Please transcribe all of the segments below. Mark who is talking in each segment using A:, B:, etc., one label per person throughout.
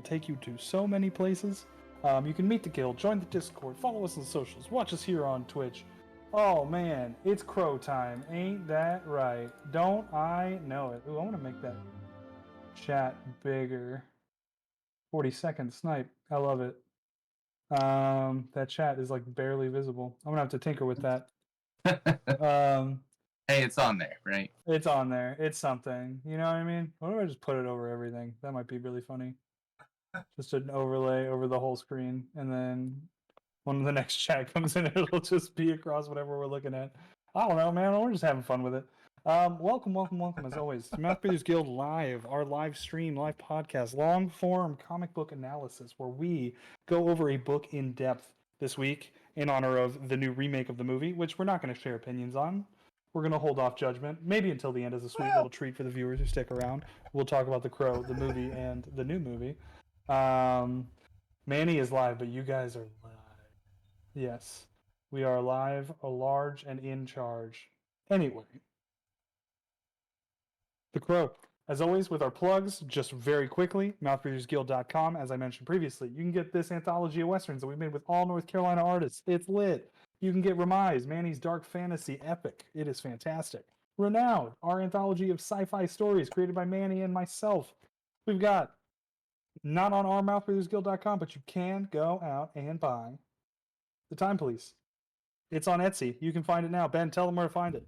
A: take you to so many places. You can meet the guild, join the Discord, follow us on socials, watch us here on Twitch. Oh man, it's crow time. Ain't that right? Don't I know it? Ooh, I want to make that chat bigger. 40-second snipe. I love it. That chat is like barely visible. I'm gonna have to tinker with that.
B: Hey, it's on there, right?
A: It's on there. It's something. You know what I mean? What if I just put it over everything? That might be really funny. Just an overlay over the whole screen, and then when the next chat comes in, it'll just be across whatever we're looking at. I don't know, man. We're just having fun with it. Welcome, as always, to Mouth Breathers Guild Live, our live stream, live podcast, long form comic book analysis, where we go over a book in depth this week in honor of the new remake of the movie, which we're not going to share opinions on. We're going to hold off judgment, maybe until the end as a sweet little treat for the viewers who stick around. We'll talk about The Crow, the movie, and the new movie. Manny is live, but you guys are live. Yes, we are live, large, and in charge. Anyway, The Crow. As always, with our plugs, just very quickly, mouthbreathersguild.com. As I mentioned previously, you can get this anthology of westerns that we made with all North Carolina artists. It's lit. You can get Remise, Manny's dark fantasy epic. It is fantastic. Renowned, our anthology of sci-fi stories created by Manny and myself. We've got, not on our mouthbreathersguild.com, but you can go out and buy The Time Police. It's on Etsy. You can find it now. Ben, tell them where to find it.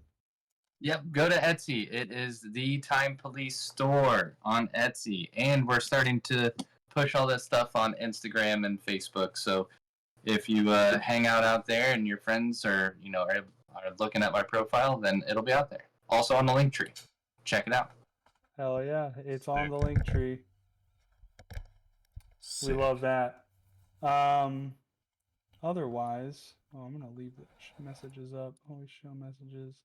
B: Yep, go to Etsy. It is the Time Police store on Etsy. And we're starting to push all this stuff on Instagram and Facebook. So if you hang out there and your friends are looking at my profile, then it'll be out there. Also on the Linktree. Check it out.
A: Hell yeah. It's on the Linktree. We love that. Otherwise, I'm going to leave the messages up. Always show messages.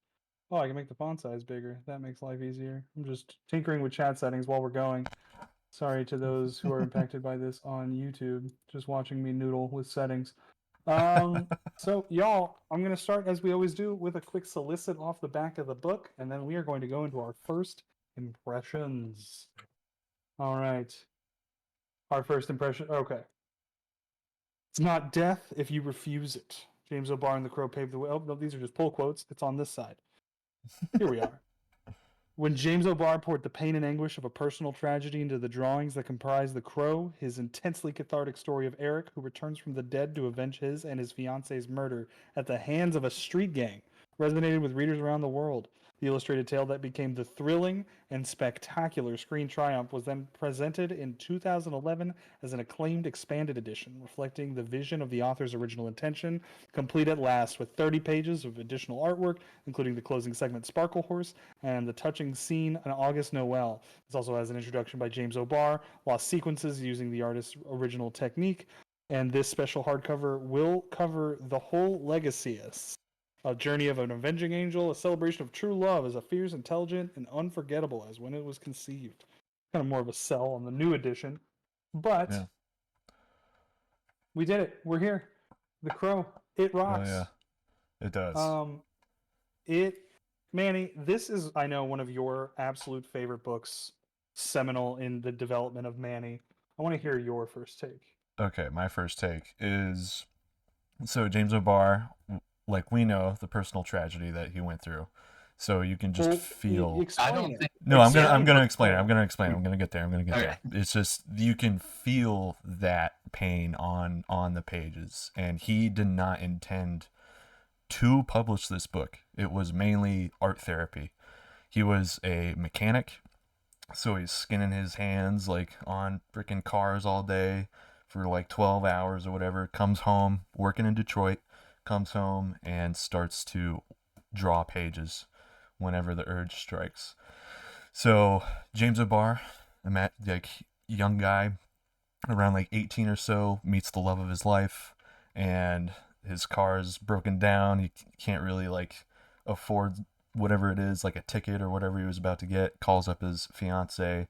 A: Oh, I can make the font size bigger. That makes life easier. I'm just tinkering with chat settings while we're going. Sorry to those who are impacted by this on YouTube, just watching me noodle with settings. So, y'all, I'm going to start, as we always do, with a quick solicit off the back of the book, and then we are going to go into our first impressions. All right. Our first impression. Okay. It's not death if you refuse it. James O'Barr and the Crow paved the way. Oh, no, these are just pull quotes. It's on this side. Here we are. When James O'Barr poured the pain and anguish of a personal tragedy into the drawings that comprise The Crow, his intensely cathartic story of Eric, who returns from the dead to avenge his and his fiancee's murder at the hands of a street gang, resonated with readers around the world. The illustrated tale that became the thrilling and spectacular screen triumph was then presented in 2011 as an acclaimed expanded edition, reflecting the vision of the author's original intention, complete at last with 30 pages of additional artwork, including the closing segment Sparkle Horse and the touching scene on August Noel. This also has an introduction by James O'Barr, lost sequences using the artist's original technique, and this special hardcover will cover the whole Legacius. A journey of an avenging angel, a celebration of true love as a fierce, intelligent, and unforgettable as when it was conceived. Kind of more of a sell on the new edition. But we did it. We're here. The Crow. It rocks.
C: Oh, yeah. It does.
A: Manny, this is, I know, one of your absolute favorite books, seminal in the development of Manny. I want to hear your first take.
C: Okay, my first take is, so James O'Barr, like, we know the personal tragedy that he went through, so you can just feel.
A: Explain it.
C: No, I'm gonna explain it. I'm gonna get there. It's just, you can feel that pain on the pages, and he did not intend to publish this book. It was mainly art therapy. He was a mechanic, so he's skinning his hands like on freaking cars all day for like 12 hours or whatever. Comes home, working in Detroit, comes home and starts to draw pages whenever the urge strikes. So James O'Barr, like young guy, around like 18 or so, meets the love of his life, and his car is broken down. He can't really like afford whatever it is, like a ticket or whatever he was about to get. Calls up his fiancée.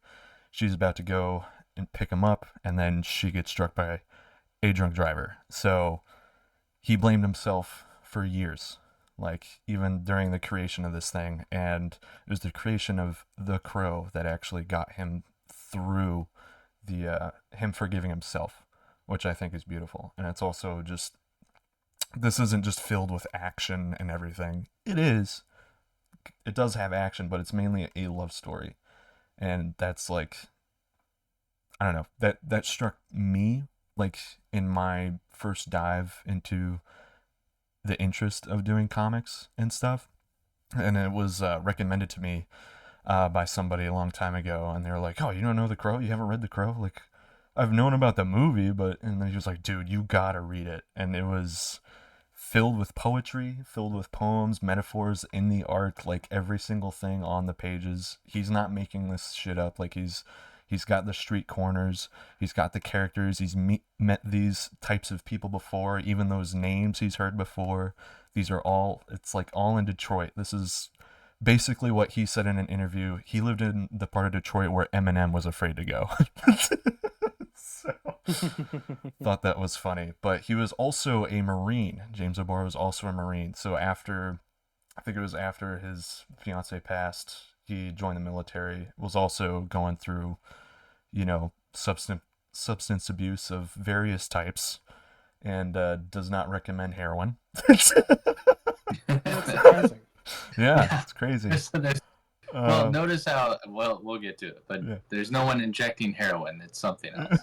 C: She's about to go and pick him up, and then she gets struck by a drunk driver. So he blamed himself for years, like even during the creation of this thing. And it was the creation of The Crow that actually got him through the him forgiving himself, which I think is beautiful. And it's also just, this isn't just filled with action and everything. It does have action, but it's mainly a love story. And that's like, I don't know, that struck me like in my first dive into the interest of doing comics and stuff. And it was recommended to me by somebody a long time ago, and they were like, "Oh, you don't know The Crow? You haven't read The Crow?" Like, I've known about the movie, but, and then he was like, "Dude, you gotta read it." And it was filled with poetry, filled with poems, metaphors in the art, like every single thing on the pages. He's not making this shit up. Like, he's got the street corners, he's got the characters, he's met these types of people before, even those names he's heard before. These are all, it's like all in Detroit. This is basically what he said in an interview. He lived in the part of Detroit where Eminem was afraid to go. So, thought that was funny. But he was also a Marine. James O'Barr was also a Marine. So after, I think it was after his fiancée passed, he joined the military, was also going through, substance abuse of various types, and does not recommend heroin.
A: That's surprising.
C: Yeah, it's crazy.
B: Well, notice how, well, we'll get to it, but
C: Yeah.
B: there's no one injecting heroin. It's something else.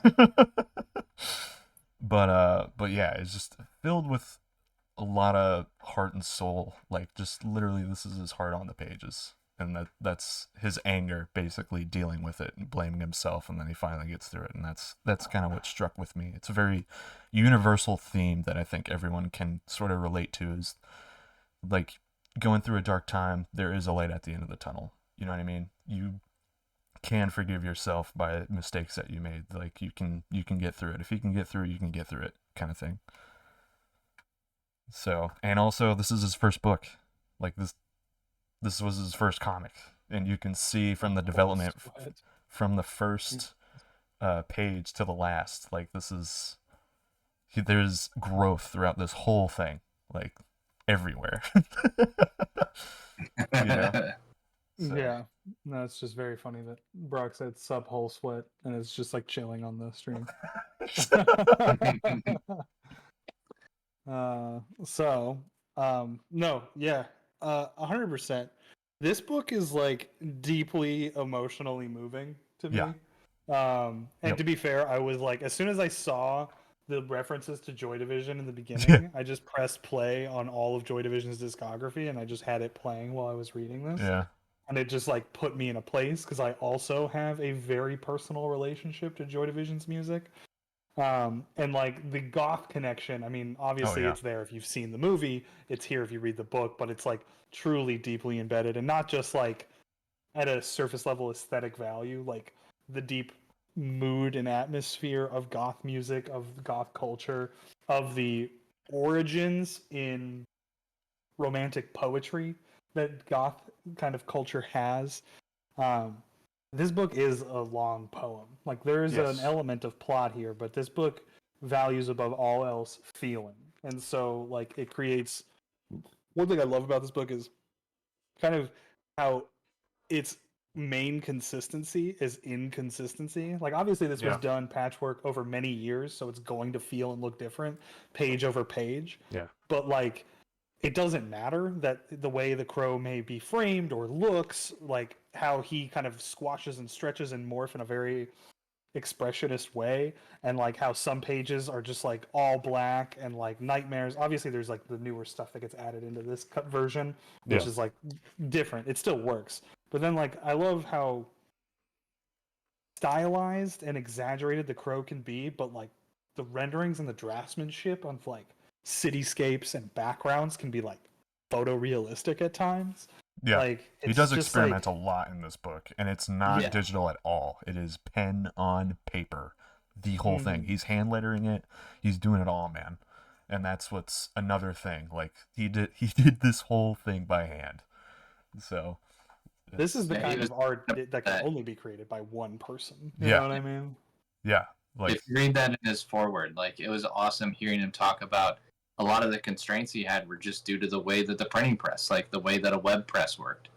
C: But yeah, it's just filled with a lot of heart and soul. Like, just literally, this is his heart on the pages. And that's his anger, basically dealing with it and blaming himself, and then he finally gets through it. And that's kind of what struck with me. It's a very universal theme that I think everyone can sort of relate to, is like going through a dark time, there is a light at the end of the tunnel. You know what I mean? You can forgive yourself by mistakes that you made. Like, you can get through it. If you can get through it, you can get through it, kind of thing. So, and also, this is his first book. Like, this was his first comic, and you can see from the development from the first page to the last, like, there's growth throughout this whole thing, like, everywhere. So.
A: Yeah, no, it's just very funny that Brock said sub whole sweat, and it's just like chilling on the stream. No, yeah, 100%. This book is like deeply emotionally moving to me.
C: Yeah.
A: And to be fair, I was like, as soon as I saw the references to Joy Division in the beginning, I just pressed play on all of Joy Division's discography, and I just had it playing while I was reading this.
C: Yeah.
A: And it just like put me in a place, because I also have a very personal relationship to Joy Division's music. And like the goth connection, I mean, obviously it's there if you've seen the movie, it's here if you read the book, but it's like truly deeply embedded, and not just like at a surface level aesthetic value, like the deep mood and atmosphere of goth music, of goth culture, of the origins in romantic poetry that goth kind of culture has. This book is a long poem. Like, there is an element of plot here, but this book values above all else feeling. And so, like, it creates... One thing I love about this book is kind of how its main consistency is inconsistency. Like, obviously this was done patchwork over many years, so it's going to feel and look different page over page.
C: Yeah.
A: But, like, it doesn't matter that the way the Crow may be framed or looks, like how he kind of squashes and stretches and morph in a very expressionist way, and like how some pages are just like all black and like nightmares. Obviously there's like the newer stuff that gets added into this cut version, which is like different. It still works. But then, like, I love how stylized and exaggerated the Crow can be, but like the renderings and the draftsmanship on like cityscapes and backgrounds can be like photorealistic at times.
C: Yeah,
A: like
C: he does experiment a lot in this book, and it's not digital at all. It is pen on paper, the whole thing. He's hand lettering it. He's doing it all, man. And that's what's another thing. Like, he did this whole thing by hand. So
A: this is the kind of art that can only be created by one person. You know what I mean?
C: Yeah. Like,
B: if you read that in his foreword, like, it was awesome hearing him talk about a lot of the constraints he had were just due to the way that the printing press, like the way that a web press worked.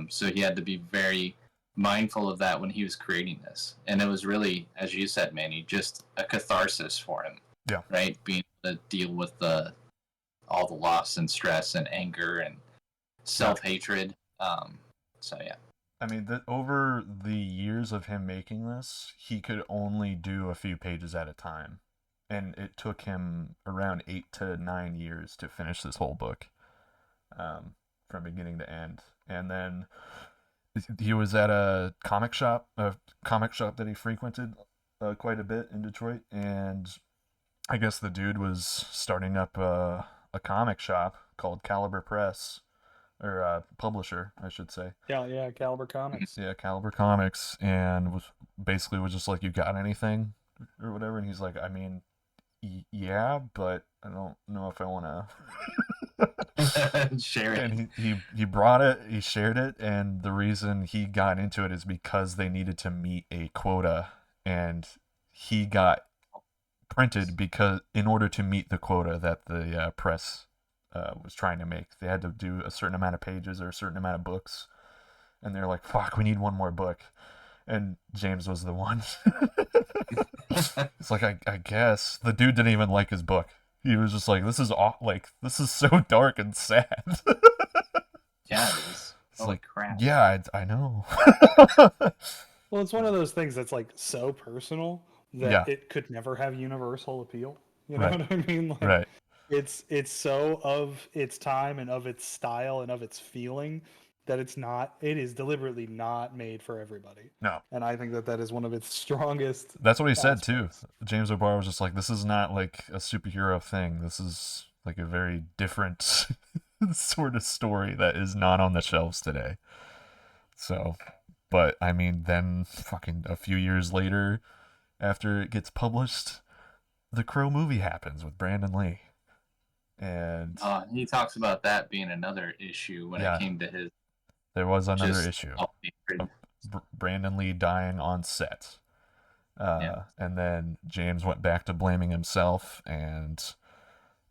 B: So he had to be very mindful of that when he was creating this, and it was really, as you said, Manny, just a catharsis for him.
C: Yeah.
B: Right, being able to deal with all the loss and stress and anger and self-hatred. So yeah.
C: I mean, over the years of him making this, he could only do a few pages at a time. And it took him around 8 to 9 years to finish this whole book, from beginning to end. And then he was at a comic shop that he frequented quite a bit in Detroit. And I guess the dude was starting up a comic shop called Caliber Press. Or publisher, I should say.
A: Yeah, Caliber Comics.
C: Yeah, Caliber Comics, and was just like, you got anything or whatever? And he's like, I mean, yeah, but I don't know if I want
B: to share it.
C: And he brought it, he shared it, and the reason he got into it is because they needed to meet a quota, and he got printed because in order to meet the quota that the press was trying to make. They had to do a certain amount of pages or a certain amount of books, and they're like, fuck, we need one more book, and James was the one. It's like, I guess the dude didn't even like his book. He was just like, this is so dark and sad.
B: Yeah, it is.
C: It's
B: Holy
C: like,
B: crap.
C: Yeah, I know.
A: Well, it's one of those things that's like so personal that it could never have universal appeal. You know what I mean? Like,
C: right.
A: It's so of its time and of its style and of its feeling that it is deliberately not made for everybody.
C: No.
A: And I think that is one of its strongest.
C: That's what he said too. James O'Barr was just like, this is not like a superhero thing. This is like a very different sort of story that is not on the shelves today. So, but I mean, then fucking a few years later, after it gets published, the Crow movie happens with Brandon Lee. And
B: he talks about that being another issue when it came to his.
C: There was another issue. Brandon Lee dying on set. And then James went back to blaming himself, and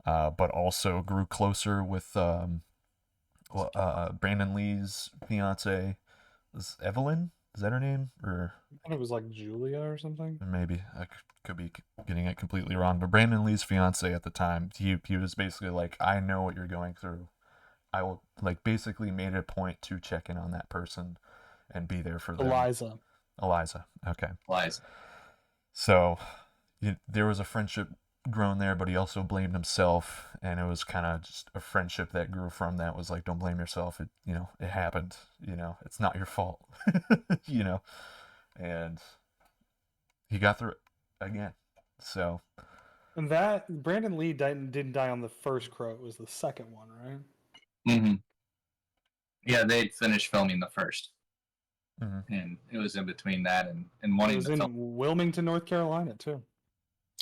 C: but also grew closer with Brandon Lee's fiancée. Is Evelyn? Is that her name? Or
A: I thought it was like Julia or something.
C: Maybe I could be getting it completely wrong. But Brandon Lee's fiancée at the time, he was basically like, I know what you're going through. I will, like, basically made it a point to check in on that person and be there for them. Eliza. Okay.
B: Eliza.
C: So there was a friendship grown there, but he also blamed himself, and it was kind of just a friendship that grew from that. Was like, don't blame yourself. It happened. It's not your fault. And he got through it again. So.
A: And that Brandon Lee didn't die on the first Crow. It was the second one, right?
B: Mm-hmm. Yeah, they'd finished filming the first.
C: Mm-hmm.
B: And it was in between that and wanting to film.
A: It was in Wilmington, North Carolina, too.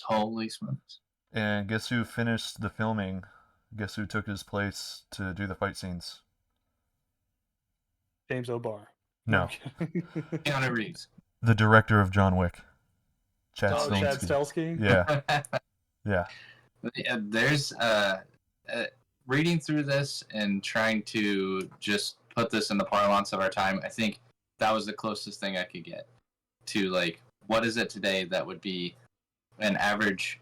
B: Holy smokes.
C: And guess who finished the filming? Guess who took his place to do the fight scenes?
A: James O'Barr.
C: No.
B: Keanu Reeves.
C: The director of John Wick. Chad
A: Stahelski?
C: Yeah. Yeah.
B: There's reading through this and trying to just put this in the parlance of our time, I think that was the closest thing I could get to, like, what is it today that would be an average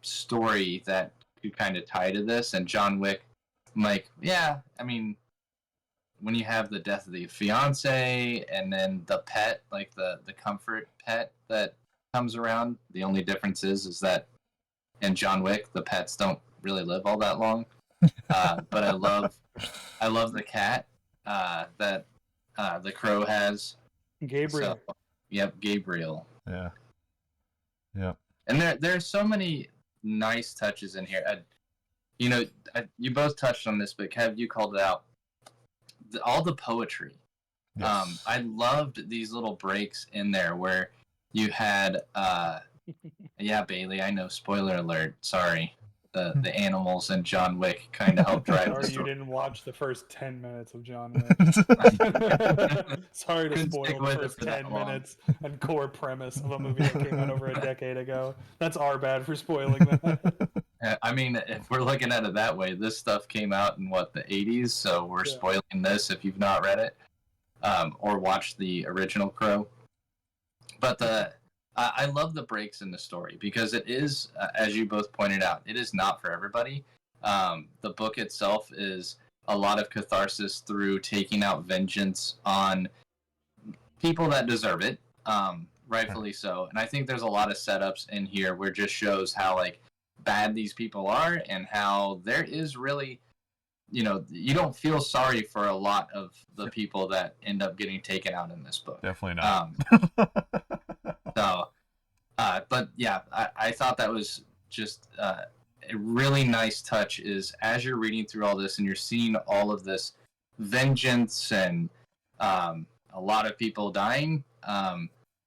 B: story that could kind of tie to this. And John Wick, I'm like, yeah, I mean, when you have the death of the fiance and then the pet, like the comfort pet that comes around, the only difference is that in John Wick, the pets don't really live all that long. But I love the cat that the Crow has.
A: Gabriel.
B: So, yep, Gabriel.
C: Yeah. Yep.
B: And there's so many nice touches in here. You both touched on this, but Kev, you called it out. All the poetry.
C: Yes.
B: I loved these little breaks in there where you had, yeah, Bailey, I know, spoiler alert, sorry. The animals and John Wick kind of help drive the story.
A: You didn't watch the first 10 minutes of John Wick. Sorry to spoil the first 10 minutes and core premise of a movie that came out over a decade ago. That's our bad for spoiling that.
B: I mean, if we're looking at it that way, this stuff came out in, the 80s? So we're spoiling this if you've not read it. or watch the original Crow. But I love the breaks in the story because it is, as you both pointed out, it is not for everybody. The book itself is a lot of catharsis through taking out vengeance on people that deserve it, rightfully so. And I think there's a lot of setups in here where it just shows how like bad these people are and how there is really, you don't feel sorry for a lot of the people that end up getting taken out in this book.
C: Definitely not.
B: So, but yeah, I thought that was just a really nice touch. Is as you're reading through all this and you're seeing all of this vengeance and a lot of people dying,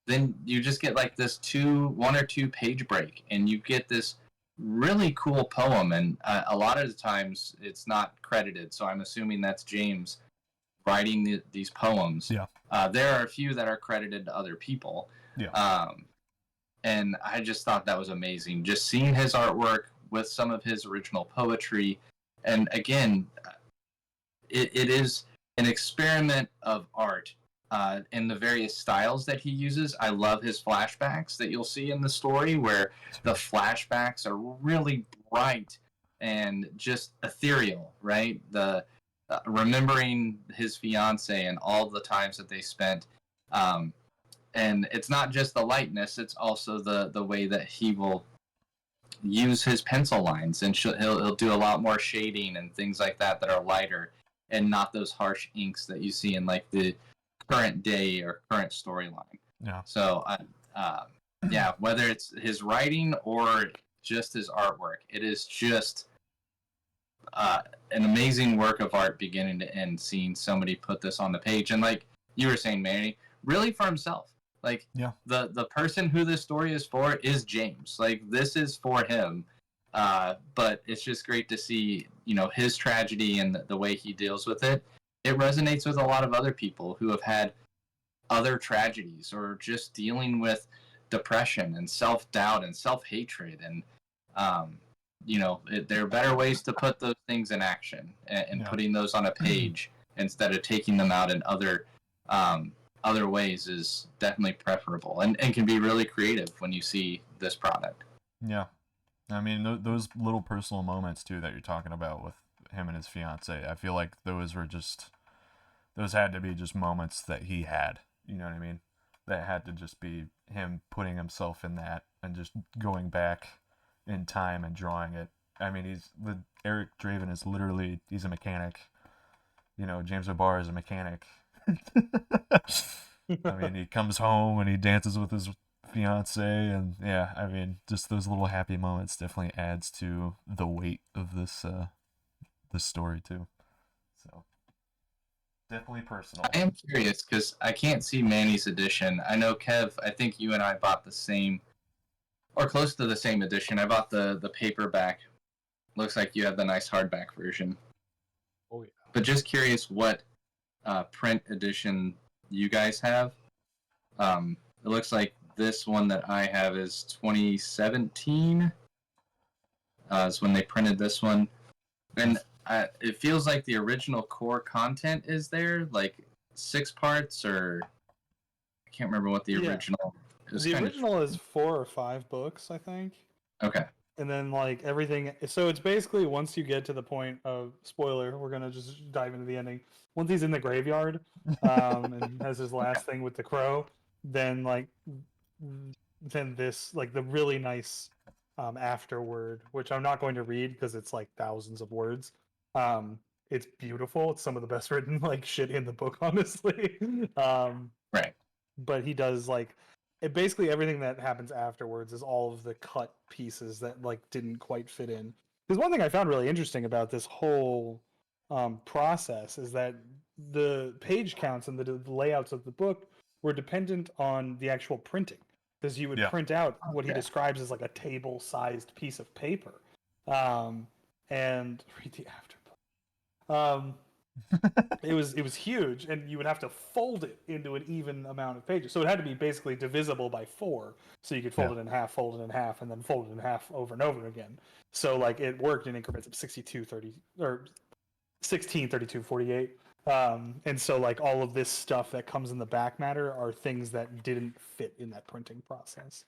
B: then you just get like this 1 or 2 page break, and you get this really cool poem. And a lot of the times it's not credited, so I'm assuming that's James writing these poems.
C: Yeah.
B: There are a few that are credited to other people.
C: Yeah.
B: And I just thought that was amazing. Just seeing his artwork with some of his original poetry. And again, it is an experiment of art in the various styles that he uses. I love his flashbacks that you'll see in the story, where the flashbacks are really bright and just ethereal, right? The remembering his fiancée and all the times that they spent. And it's not just the lightness, it's also the way that he will use his pencil lines, and he'll do a lot more shading and things like that are lighter and not those harsh inks that you see in like the current day or current storyline.
C: Yeah.
B: So, yeah, whether it's his writing or just his artwork, it is just an amazing work of art beginning to end, seeing somebody put this on the page. And like you were saying, Manny, really for himself. Like,
C: yeah.
B: The person who this story is for is James. Like, this is for him. But it's just great to see, his tragedy and the way he deals with it. It resonates with a lot of other people who have had other tragedies or just dealing with depression and self-doubt and self-hatred. And, there are better ways to put those things in action and putting those on a page instead of taking them out in other ways is definitely preferable and can be really creative when you see this product.
C: Yeah. I mean, those little personal moments, too, that you're talking about with him and his fiancée, I feel like those had to be just moments that he had, you know what I mean? That had to just be him putting himself in that and just going back in time and drawing it. I mean, Eric Draven is literally, he's a mechanic. James O'Barr is a mechanic. I mean, he comes home and he dances with his fiancée, and yeah, I mean, just those little happy moments definitely adds to the weight of this story too. So definitely personal.
B: I am curious because I can't see Manny's edition. I know, Kev, I think you and I bought the same or close to the same edition. I bought the paperback. Looks like you have the nice hardback version.
A: Oh yeah.
B: But just curious what print edition you guys have. It looks like this one that I have is 2017. Is when they printed this one, and it feels like the original core content is there, like 6 parts, or I can't remember what the original.
A: The original is 4 or 5 books, I think.
B: Okay.
A: And then like everything, so it's basically once you get to the point of spoiler, we're gonna just dive into the ending. Once he's in the graveyard, and has his last thing with the crow, then this like the really nice afterword, which I'm not going to read because it's like thousands of words. It's beautiful. It's some of the best written like shit in the book, honestly.
B: Right.
A: But he does like basically everything that happens afterwards is all of the cut pieces that like didn't quite fit in. Because one thing I found really interesting about this whole process is that the page counts and the layouts of the book were dependent on the actual printing. Because you would print out what he describes as like a table-sized piece of paper, and read the afterbook. It was huge, and you would have to fold it into an even amount of pages. So it had to be basically divisible by 4, so you could fold it in half, fold it in half, and then fold it in half over and over again. So like it worked in increments of 62, 30, or 16, 32, 48. And so like all of this stuff that comes in the back matter are things that didn't fit in that printing process.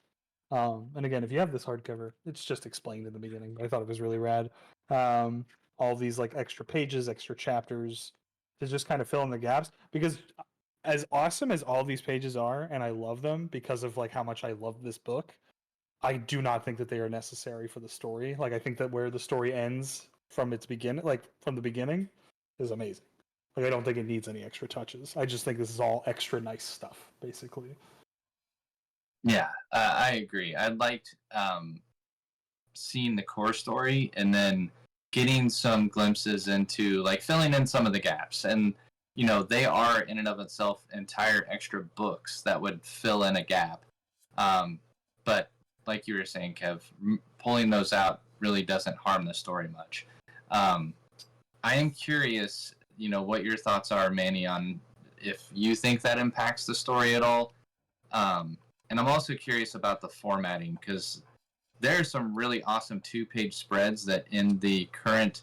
A: And again, if you have this hardcover, it's just explained in the beginning. But I thought it was really rad. All these like extra pages, extra chapters to just kind of fill in the gaps. Because as awesome as all these pages are, and I love them because of like how much I love this book, I do not think that they are necessary for the story. Like I think that where the story ends from its beginning, like from the beginning, is amazing. Like I don't think it needs any extra touches. I just think this is all extra nice stuff, basically.
B: Yeah, I agree. I liked seeing the core story and then getting some glimpses into like filling in some of the gaps. And you know, they are in and of itself entire extra books that would fill in a gap. But like you were saying, Kev, pulling those out really doesn't harm the story much. I am curious, you know, what your thoughts are, Manny, on if you think that impacts the story at all. And I'm also curious about the formatting because there are some really awesome 2-page spreads that in the current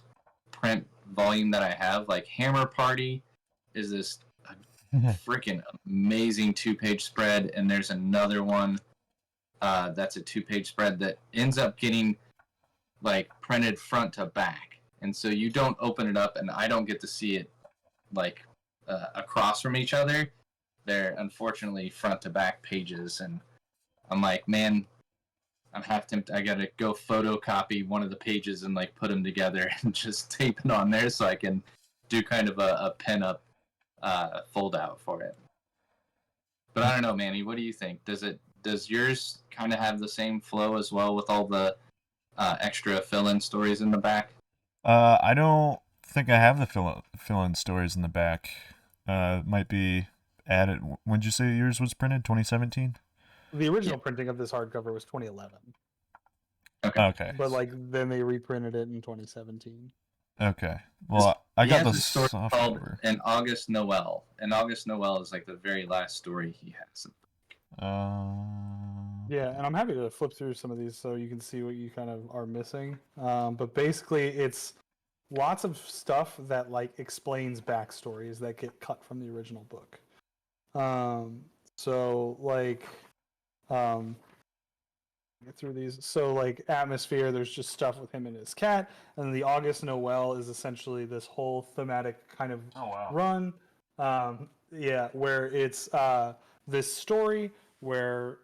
B: print volume that I have, like Hammer Party is this freaking amazing 2-page spread, and there's another one that's a 2-page spread that ends up getting like printed front to back, and so you don't open it up, and I don't get to see it like across from each other. They're unfortunately front to back pages, and I'm like, man, I gotta go photocopy one of the pages and like put them together and just tape it on there so I can do kind of a pin up fold out for it. But I don't know, Manny, what do you think? Does yours kind of have the same flow as well with all the extra fill-in stories in the back?
C: I don't think I have the fill-in stories in the back. Might be added. When did you say yours was printed? 2017.
A: The original printing of this hardcover was 2011.
C: Okay.
A: But like then they reprinted it in 2017.
C: Okay. Well, I got the
B: story
C: soft
B: called
C: cover.
B: An August Noel. And August Noel is like the very last story he has.
A: Yeah, and I'm happy to flip through some of these so you can see what you kind of are missing. But basically, it's lots of stuff that like explains backstories that get cut from the original book. So like, get through these. So like atmosphere, there's just stuff with him and his cat, and the August Noel is essentially this whole thematic kind of run. Yeah, where it's this story where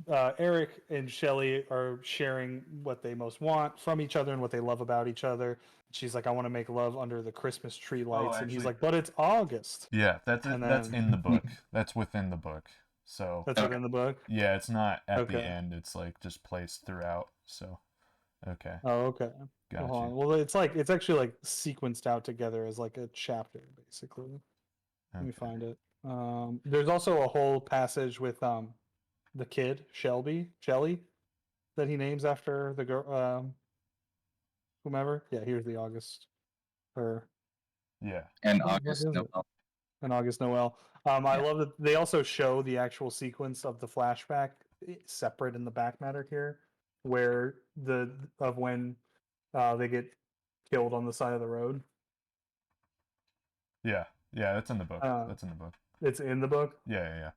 A: Eric and Shelley are sharing what they most want from each other and what they love about each other. She's like, I want to make love under the Christmas tree lights, and he's like, but it's August.
C: Yeah, that's in the book. That's within the book. So
A: That's within the book.
C: yeah, it's not at the end. It's like just placed throughout. So okay.
A: Oh, okay.
C: Gotcha.
A: Well, it's actually like sequenced out together as like a chapter, basically. Let me find it. There's also a whole passage with the kid Shelly, that he names after the girl, whomever. Yeah, here's the August. Or
C: Yeah.
B: And
A: what
B: August
A: is it?
B: Noel.
A: An August Noel. I love that they also show the actual sequence of the flashback separate in the back matter here, where when they get killed on the side of the road.
C: Yeah, that's in the book. That's in the book.
A: It's in the book.
C: Yeah.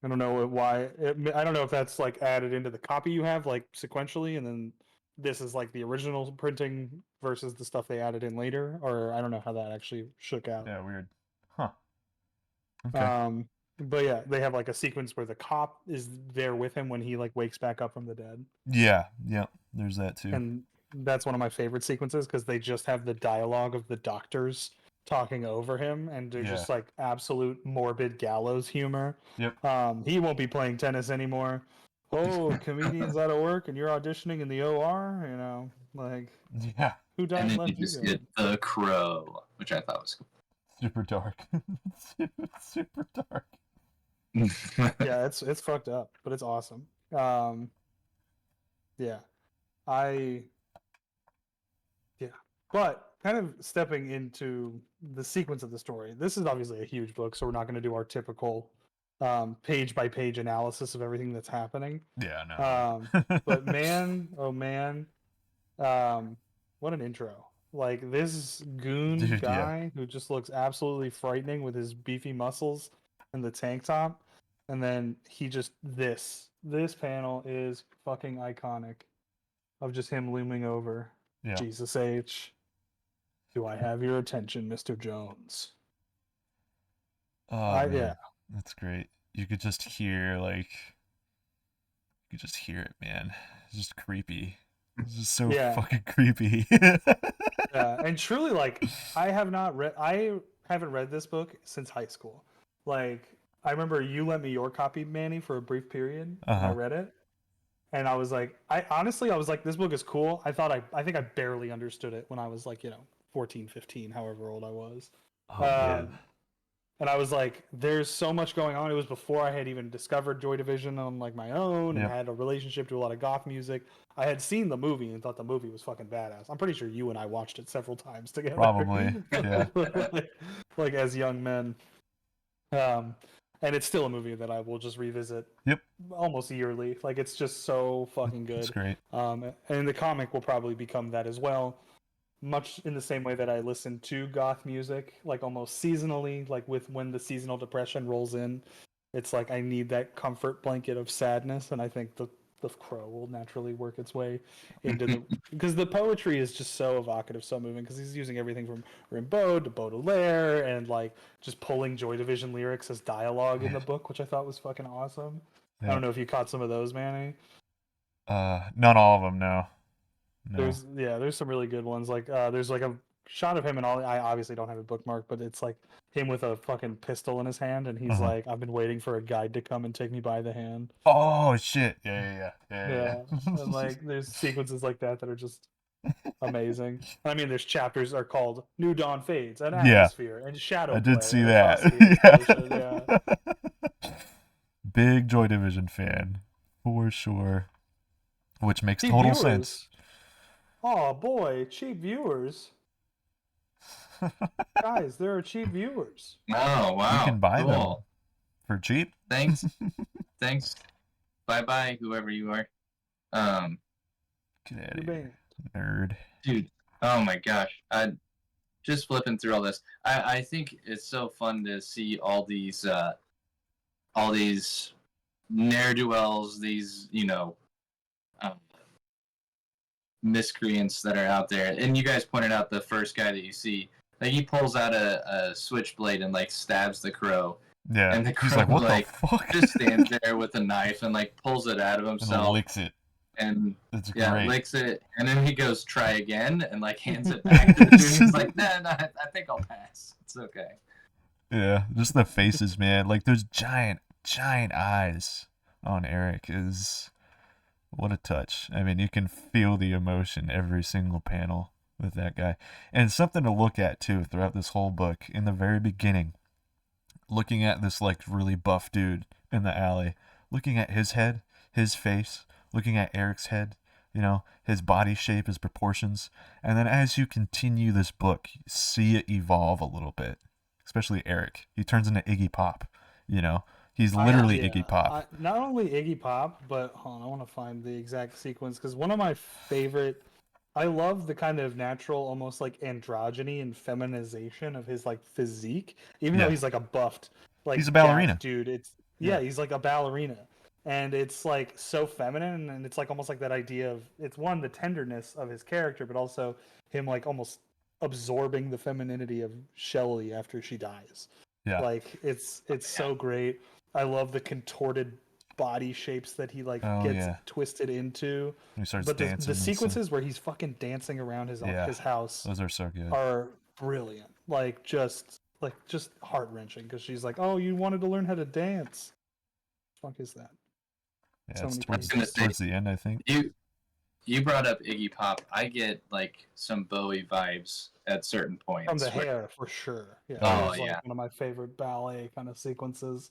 A: I don't know why. I don't know if that's like added into the copy you have, like sequentially, and then this is like the original printing versus the stuff they added in later, or I don't know how that actually shook out.
C: Yeah, weird. Huh. Okay.
A: But yeah, they have like a sequence where the cop is there with him when he like wakes back up from the dead.
C: Yeah. There's that too.
A: And that's one of my favorite sequences because they just have the dialogue of the doctors talking over him, and they're just like absolute morbid gallows humor.
C: Yep.
A: He won't be playing tennis anymore. Oh, comedian's out of work and you're auditioning in the OR, you know, like
C: yeah.
A: Who died
B: and then
A: left
B: you just
A: go?
B: get The Crow, which I thought was cool.
C: Super dark. Super dark.
A: Yeah, it's fucked up, but it's awesome. Yeah. But kind of stepping into the sequence of the story. This is obviously a huge book, so we're not going to do our typical page by page analysis of everything that's happening.
C: Yeah, no.
A: But man, oh man, what an intro! Like this goon
C: Dude, yeah.
A: guy who just looks absolutely frightening with his beefy muscles and the tank top, and then he just this panel is fucking iconic of just him looming over.
C: Yeah.
A: Jesus H. Do I have your attention, Mr. Jones?
C: Oh man,
A: Yeah.
C: that's great. You could just hear it, man. It's just creepy. It's just so
A: Yeah.
C: fucking creepy.
A: Yeah, and truly, like, I haven't read this book since high school. Like, I remember you lent me your copy, Manny, for a brief period, and I
C: Uh-huh.
A: read it, and I was like, I was like, this book is cool. I think I barely understood it when I was like, 14, 15, however old I was.
C: Oh man.
A: And I was like, there's so much going on. It was before I had even discovered Joy Division on like my own and
C: Yep.
A: had a relationship to a lot of goth music. I had seen the movie and thought the movie was fucking badass. I'm pretty sure you and I watched it several times together.
C: Probably, yeah.
A: like as young men. And it's still a movie that I will just revisit.
C: Yep.
A: Almost yearly. Like it's just so fucking good.
C: It's great.
A: And the comic will probably become that as well. Much in the same way that I listen to goth music, like almost seasonally, like with when the seasonal depression rolls in, it's like I need that comfort blanket of sadness, and I think the crow will naturally work its way into the because the poetry is just so evocative, so moving because he's using everything from Rimbaud to Baudelaire and like just pulling Joy Division lyrics as dialogue in the book, which I thought was fucking awesome.
C: Yeah.
A: I don't know if you caught some of those, Manny.
C: Not all of them, no.
A: There's some really good ones. Like there's like a shot of him and all. I obviously don't have it bookmarked, but it's like him with a fucking pistol in his hand, and he's like, "I've been waiting for a guide to come and take me by the hand."
C: Oh shit! Yeah.
A: And like there's sequences like that that are just amazing. I mean, there's chapters are called "New Dawn Fades," "An Atmosphere," and "Shadow
C: I
A: Play."
C: did see
A: and
C: that.
A: "Atrocity Installation," yeah.
C: Big Joy Division fan, for sure. Which makes
A: Cheap
C: total
A: viewers.
C: sense.
A: Oh boy, cheap viewers. Guys, there are cheap viewers.
B: Oh wow!
C: You can buy them
B: Cool.
C: for cheap.
B: Thanks. Bye, whoever you are.
C: Get out
A: You're
C: of here,
A: banned.
C: nerd.
B: Dude. Oh my gosh. I just flipping through all this. I think it's so fun to see all these ne'er-do-wells, these miscreants that are out there. And you guys pointed out the first guy that you see. Like he pulls out a switchblade and like stabs the crow.
C: Yeah.
B: And the crow
C: He's like, what
B: like
C: the fuck?
B: just stands there with a knife and like pulls it out of himself.
C: And licks it.
B: And
C: It's
B: yeah,
C: great.
B: licks it, and then he goes try again, and like hands it back to the dude. He's like, nah, I think I'll pass. It's okay.
C: Yeah, just the faces, man. Like those giant eyes on Eric is what a touch. I mean, you can feel the emotion every single panel with that guy. And something to look at too throughout this whole book. In the very beginning, looking at this like really buff dude in the alley, looking at his head, his face, looking at Eric's head, his body shape, his proportions. And then as you continue this book, you see it evolve a little bit. Especially Eric. He turns into Iggy Pop, He's literally Iggy Pop.
A: Not only Iggy Pop, but hold on, I want to find the exact sequence because one of my favorite. I love the kind of natural, almost like androgyny and feminization of his like physique, even though he's like a buffed, like
C: he's a ballerina,
A: jacked dude. He's like a ballerina, and it's like so feminine, and it's like almost like that idea of it's one the tenderness of his character, but also him like almost absorbing the femininity of Shelley after she dies.
C: Yeah,
A: like it's so great. I love the contorted body shapes that he like gets twisted into.
C: He starts
A: but
C: dancing.
A: The sequences where he's fucking dancing around his house,
C: those are so good.
A: Are brilliant. Like just heart wrenching because she's like, "Oh, you wanted to learn how to dance? What the fuck is that?"
C: Yeah, it's towards the end, I think.
B: You brought up Iggy Pop. I get like some Bowie vibes at certain points.
A: From the hair, for sure. Yeah.
B: Oh
A: like
B: yeah.
A: One of my favorite ballet kind of sequences.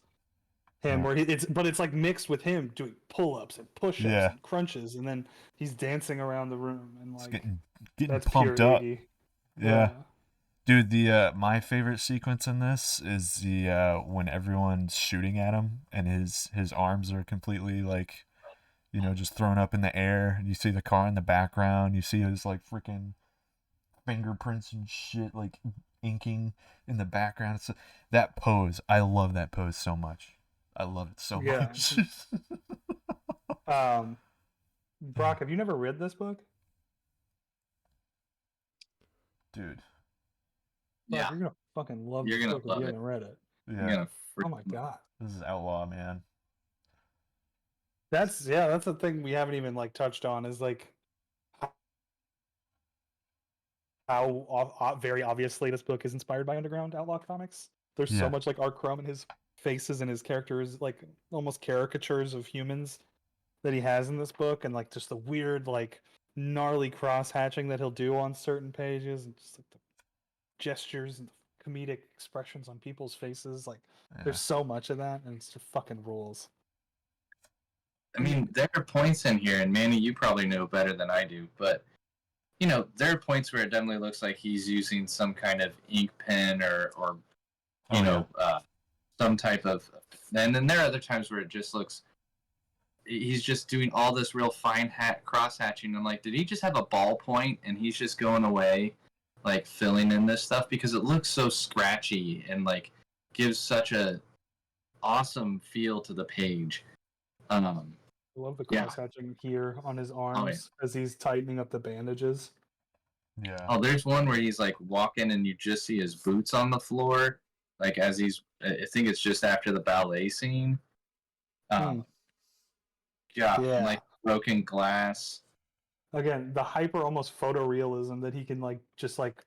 A: Where it's like mixed with him doing pull-ups and push-ups and crunches, and then he's dancing around the room and like
C: getting pumped up. Yeah. Dude, the my favorite sequence in this is the when everyone's shooting at him and his arms are completely like, just thrown up in the air. You see the car in the background. You see his like freaking fingerprints and shit, like inking in the background. So that pose, I love that pose so much. I love it so
A: Yeah.
C: much.
A: Brock, have you never read this book?
C: Dude.
A: Brock,
B: Yeah,
A: you're gonna fucking love
B: you're
A: this
B: gonna
A: book if
B: love
A: you
B: it.
A: haven't read it.
B: You're
C: Yeah.
B: gonna
A: Oh my god.
C: This is Outlaw, man.
A: That's the thing we haven't even like touched on is like how very obviously this book is inspired by underground outlaw comics. There's so
C: Yeah.
A: much like Art Crumb and his faces and his characters, like almost caricatures of humans that he has in this book, and like just the weird, like gnarly cross hatching that he'll do on certain pages, and just like the gestures and the comedic expressions on people's faces. Like
C: Yeah.
A: there's so much of that, and it's just fucking rules.
B: I mean, there are points in here, and Manny, you probably know better than I do, but you know, there are points where it definitely looks like he's using some kind of ink pen or some type of, and then there are other times where it just looks he's just doing all this real fine cross hatching. I'm like, did he just have a ballpoint and he's just going away, like filling in this stuff because it looks so scratchy and like gives such a awesome feel to the page.
A: I love the
B: Yeah.
A: cross hatching here on his
B: yeah.
A: arms as he's tightening up the bandages.
C: Yeah.
B: Oh, there's one where he's like walking and you just see his boots on the floor, like as he's. I think it's just after the ballet scene. Yeah,
A: Yeah.
B: like broken glass.
A: Again, the hyper almost photorealism that he can like just like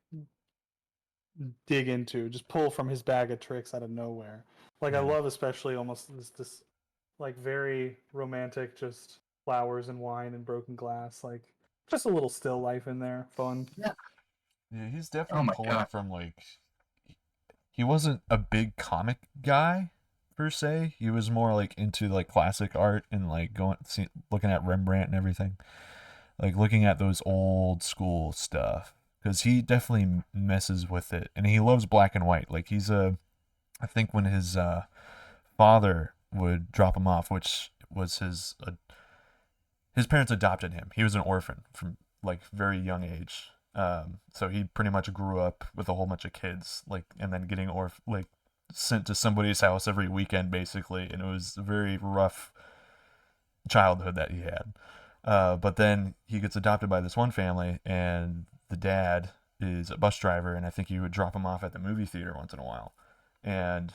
A: dig into, just pull from his bag of tricks out of nowhere. Like I
C: Yeah.
A: love especially almost this like very romantic, just flowers and wine and broken glass, like just a little still life in there, fun.
C: Yeah, he's
B: Oh
C: definitely
B: my
C: pulling
B: god.
C: from like he wasn't a big comic guy per se. He was more like into like classic art and like looking at Rembrandt and everything. Like looking at those old school stuff because he definitely messes with it and he loves black and white. Like I think when his father would drop him off, which was his parents adopted him. He was an orphan from like very young age. So he pretty much grew up with a whole bunch of kids, like, and then getting sent to somebody's house every weekend, basically, and it was a very rough childhood that he had. But then he gets adopted by this one family, and the dad is a bus driver, and I think he would drop him off at the movie theater once in a while, and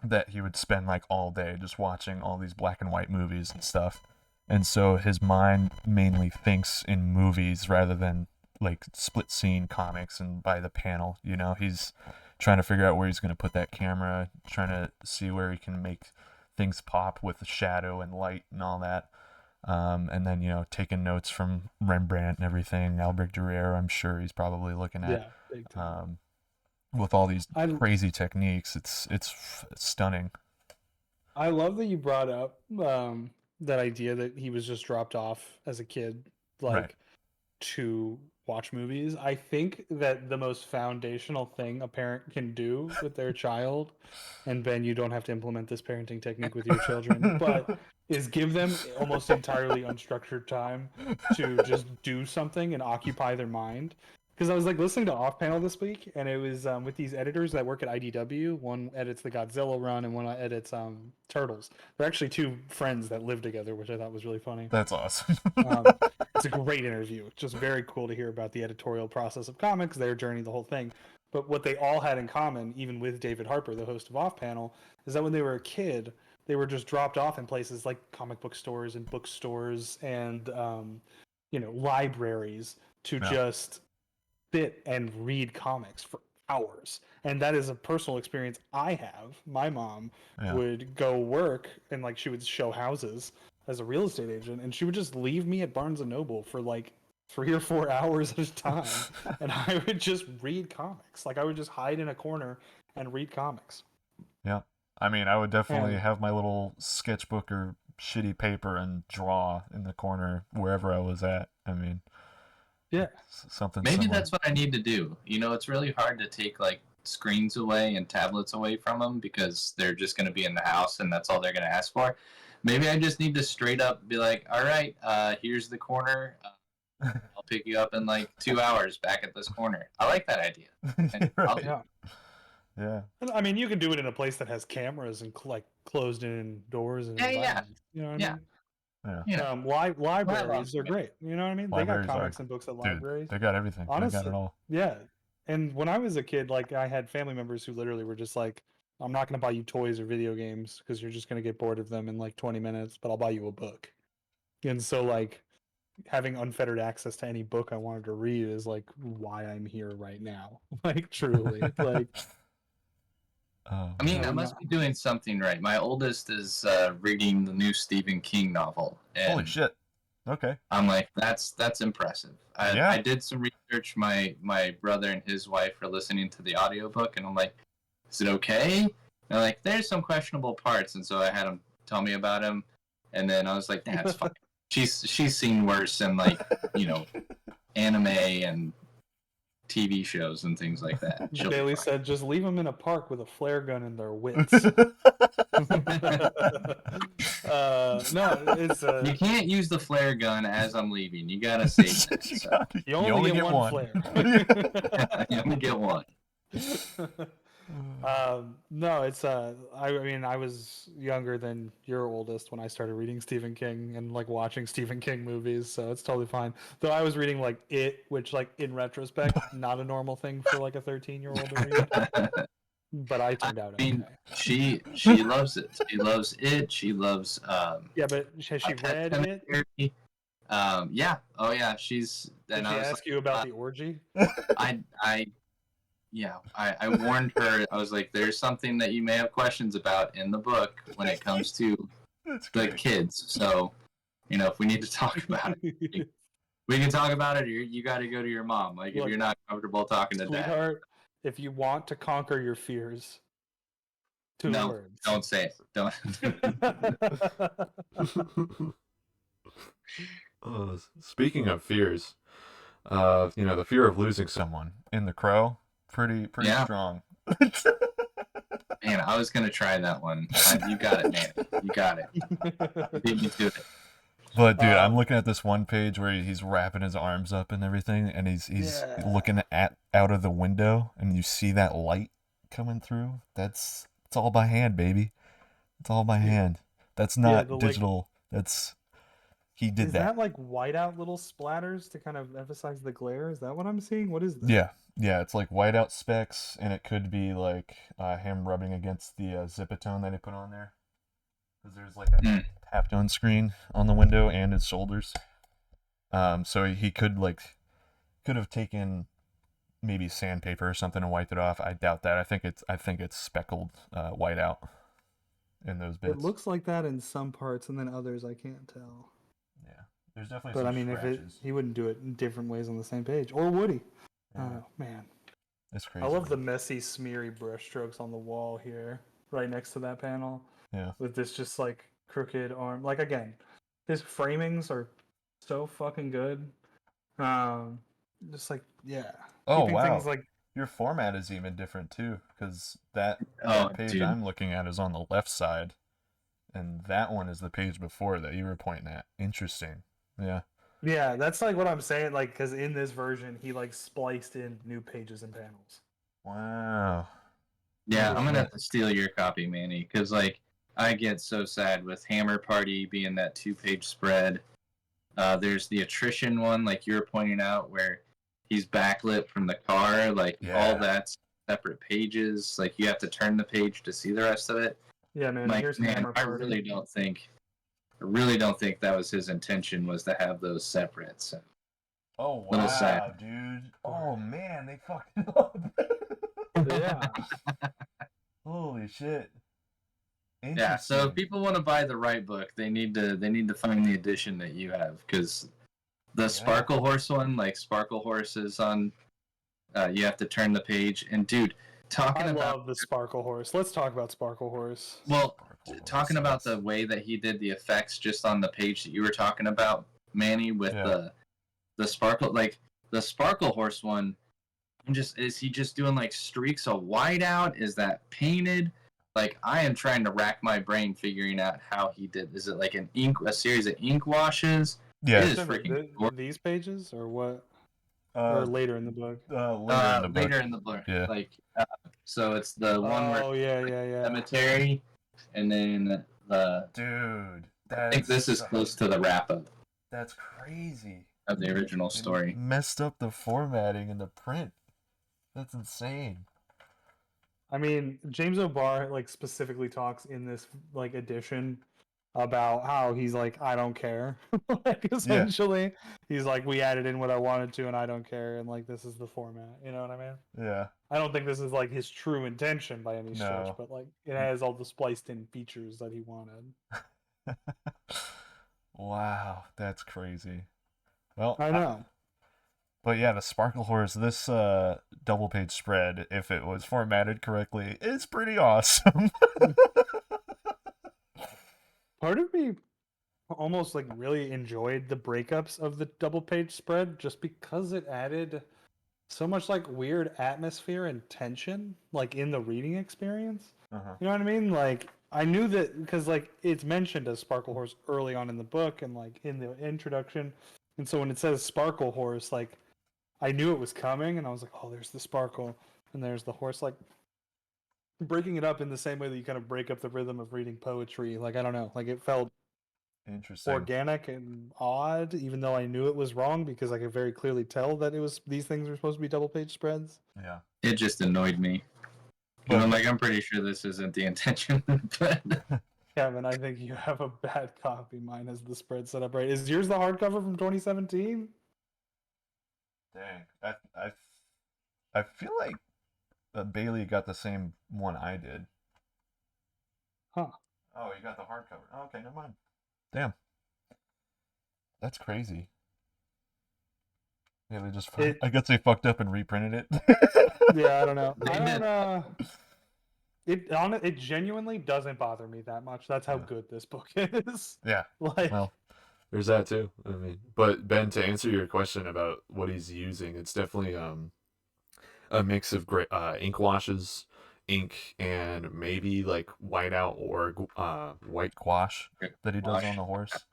C: that he would spend like all day just watching all these black and white movies and stuff. And so his mind mainly thinks in movies rather than like split scene comics and by the panel. You know, he's trying to figure out where he's going to put that camera, trying to see where he can make things pop with the shadow and light and all that. And then, you know, taking notes from Rembrandt and everything, Albert Dürer, I'm sure he's probably looking at.
A: Yeah, big time.
C: With all these
A: I
C: crazy techniques, it's stunning.
A: I love that you brought up that idea that he was just dropped off as a kid, like
C: Right.
A: to watch movies. I think that the most foundational thing a parent can do with their child, and Ben, you don't have to implement this parenting technique with your children, but is give them almost entirely unstructured time to just do something and occupy their mind. Because I was like listening to Off Panel this week, and it was with these editors that work at IDW. One edits the Godzilla run, and one edits Turtles. They're actually two friends that live together, which I thought was really funny.
C: That's awesome.
A: It's a great interview. It's just very cool to hear about the editorial process of comics, their journey, the whole thing. But what they all had in common, even with David Harper, the host of Off Panel, is that when they were a kid, they were just dropped off in places like comic book stores and bookstores and libraries to just sit and read comics for hours. And that is a personal experience I have. My mom would go work and like she would show houses as a real estate agent, and she would just leave me at Barnes and Noble for like 3 or 4 hours at a time, and I would just read comics. Like I would just hide in a corner and read comics.
C: Yeah. I mean, I would definitely have my little sketchbook or shitty paper and draw in the corner wherever I was at. I mean,
A: yeah,
C: something
B: Maybe
C: similar.
B: that's what I need to do. You know, it's really hard to take like screens away and tablets away from them because they're just going to be in the house and that's all they're going to ask for. Maybe I just need to straight up be like, all right, here's the corner. I'll pick you up in like 2 hours back at this corner. I like that idea. And I'll do
A: Yeah.
C: Yeah.
A: I mean, you can do it in a place that has cameras and like closed-in doors and
B: Yeah, yeah.
A: environments. You know what I
B: Yeah.
A: mean?
C: Yeah.
B: You know,
A: Libraries are great. You know what I mean? They got
C: Libraries are-
A: comics and books at
C: Dude,
A: libraries.
C: they got everything. They got
A: Honestly,
C: it all.
A: yeah. And when I was a kid, like I had family members who literally were just like, "I'm not going to buy you toys or video games because you're just going to get bored of them in like 20 minutes, but I'll buy you a book." And so, like, having unfettered access to any book I wanted to read is like why I'm here right now. Like, truly, like.
C: Oh,
B: I mean,
C: man.
B: I must be doing something right. My oldest is reading the new Stephen King novel, and
C: Holy shit. Okay.
B: I'm like, that's impressive.
C: Yeah.
B: I did some research. My brother and his wife are listening to the audiobook, and I'm like, is it okay? And they're like, there's some questionable parts, and so I had him tell me about him, and then I was like, that's fine. She's seen worse in like, you know, anime and TV shows and things like that. She'll be
A: Bailey
B: fine.
A: said, "Just leave them in a park with a flare gun and their wits." No, it's
B: You can't use the flare gun as I'm leaving. You gotta save it. So.
A: you only get one flare.
B: You only get one.
A: No, it's I mean, I was younger than your oldest when I started reading Stephen King and like watching Stephen King movies, so it's totally fine. Though I was reading like It, which like in retrospect, not a normal thing for like a 13-year-old to read. But I turned out
B: I mean,
A: okay.
B: she loves it. She loves it. She loves
A: Yeah, but has she read it? Did
B: yeah. Oh yeah. She's. And
A: she
B: I was
A: ask you about the orgy?
B: I warned her. I was like, there's something that you may have questions about in the book when it comes to the kids. So, you know, if we need to talk about it, we can talk about it, or you got to go to your mom. Like,
A: Look,
B: if you're not comfortable talking to dad.
A: Sweetheart, if you want to conquer your fears, two
B: No,
A: words.
B: don't say it. Don't.
C: Speaking of fears, the fear of losing someone in The Crow, pretty
B: Yeah.
C: strong.
B: Man, I was gonna try that one. You got it, man. You got it. You beat me to it.
C: But dude, I'm looking at this one page where he's wrapping his arms up and everything, and he's looking out of the window, and you see that light coming through. It's all by hand, baby. It's all by hand. That's not digital. He did
A: Is that like whiteout little splatters to kind of emphasize the glare? Is that what I'm seeing? What is that?
C: Yeah. It's like whiteout specks, and it could be like him rubbing against the Zipatone that he put on there. Because there's like a halftone screen on the window and his shoulders. So he could have taken maybe sandpaper or something and wiped it off. I doubt that. I think it's speckled whiteout in those bits.
A: It looks like that in some parts, and then others I can't tell.
C: Yeah, there's definitely.
A: But
C: some
A: I mean,
C: scratches.
A: he wouldn't do it in different ways on the same page, or would he?
C: Yeah.
A: Oh man,
C: It's crazy.
A: I love the messy, smeary brushstrokes on the wall here, right next to that panel.
C: Yeah.
A: With this just like crooked arm. Like again, his framings are so fucking good. Just like
C: Oh
A: keeping
C: wow.
A: things like
C: your format is even different too, because that page
B: dude.
C: I'm looking at is on the left side, and that one is the page before that you were pointing at. Interesting. Yeah.
A: Yeah, that's like what I'm saying. Like, because in this version, he like spliced in new pages and panels.
C: Wow.
B: Yeah, I'm gonna have to steal your copy, Manny, because like I get so sad with Hammer Party being that 2-page spread. There's the attrition one, like you were pointing out, where he's backlit from the car. Like all that's separate pages. Like you have to turn the page to see the rest of it.
A: Yeah, man.
B: Like,
A: Here's
B: man,
A: Hammer
B: I
A: Party.
B: really don't think that was his intention, was to have those separate. So.
C: Oh
B: Little
C: wow,
B: sad.
C: dude. Oh man, they fucked it up.
A: Yeah.
C: Holy shit.
B: Yeah, so if people want to buy the right book, they need to find the edition that you have, because the Sparkle Horse one, like Sparkle Horse is on. You have to turn the page, and dude,
A: I love the Sparkle Horse. Let's talk about Sparkle Horse.
B: Well, talking about the way that he did the effects just on the page that you were talking about, Manny, with the sparkle, like the Sparkle Horse one. Is he just doing like streaks of white out? Is that painted? Like, I am trying to rack my brain figuring out how he did. Is it like a series of ink washes?
C: Yeah.
B: It is freaking gorgeous.
A: These pages or what?
C: Uh,
A: Or later in the book?
C: later in the book.
B: Later in the book.
C: Yeah.
B: Like, so it's the one where
A: Oh yeah.
B: cemetery, and then the.
C: Dude,
B: I think this is close to the wrap up
C: That's crazy.
B: of the original
C: It
B: story.
C: messed up the formatting and the print. That's insane.
A: I mean, James O'Barr like specifically talks in this like edition about how he's like, I don't care. Like essentially, he's like, we added in what I wanted to, and I don't care, and like this is the format. You know what I mean?
C: Yeah.
A: I don't think this is like his true intention by any stretch,
C: No.
A: but like it has all the spliced in features that he wanted.
C: Wow, that's crazy. Well,
A: I know.
C: but yeah, the Sparkle Horse, this double page spread, if it was formatted correctly, is pretty awesome.
A: Part of me almost like really enjoyed the breakups of the double page spread just because it added so much like weird atmosphere and tension like in the reading experience.
C: Uh-huh.
A: You know what I mean? Like I knew that because like it's mentioned as Sparkle Horse early on in the book and like in the introduction. And so when it says Sparkle Horse, like I knew it was coming and I was like, oh, there's the sparkle and there's the horse. Like breaking it up in the same way that you kind of break up the rhythm of reading poetry. Like I don't know, like it felt
C: Interesting.
A: organic and odd, even though I knew it was wrong because I could very clearly tell that it was these things were supposed to be double page spreads.
C: Yeah.
B: It just annoyed me.
C: But
B: I'm like, I'm pretty sure this isn't the intention. But
A: Kevin, I think you have a bad copy. Mine has the spread set up right. Is yours the hardcover from 2017?
C: dang, I feel like Bailey got the same one I did.
A: Huh.
C: Oh, you got the hardcover. Oh, okay, never mind. Damn. That's crazy. Yeah, they just. I guess they fucked up and reprinted it.
A: Yeah, I don't know.
B: They
A: I
B: did.
A: don't. It genuinely doesn't bother me that much. That's how
C: Yeah.
A: good this book is.
C: Yeah.
A: Like,
C: Well,
D: There's that too. I mean, but Ben, to answer your question about what he's using, it's definitely a mix of great ink washes, ink, and maybe like whiteout or white.
C: gouache that he does
B: Gouache.
C: on the horse.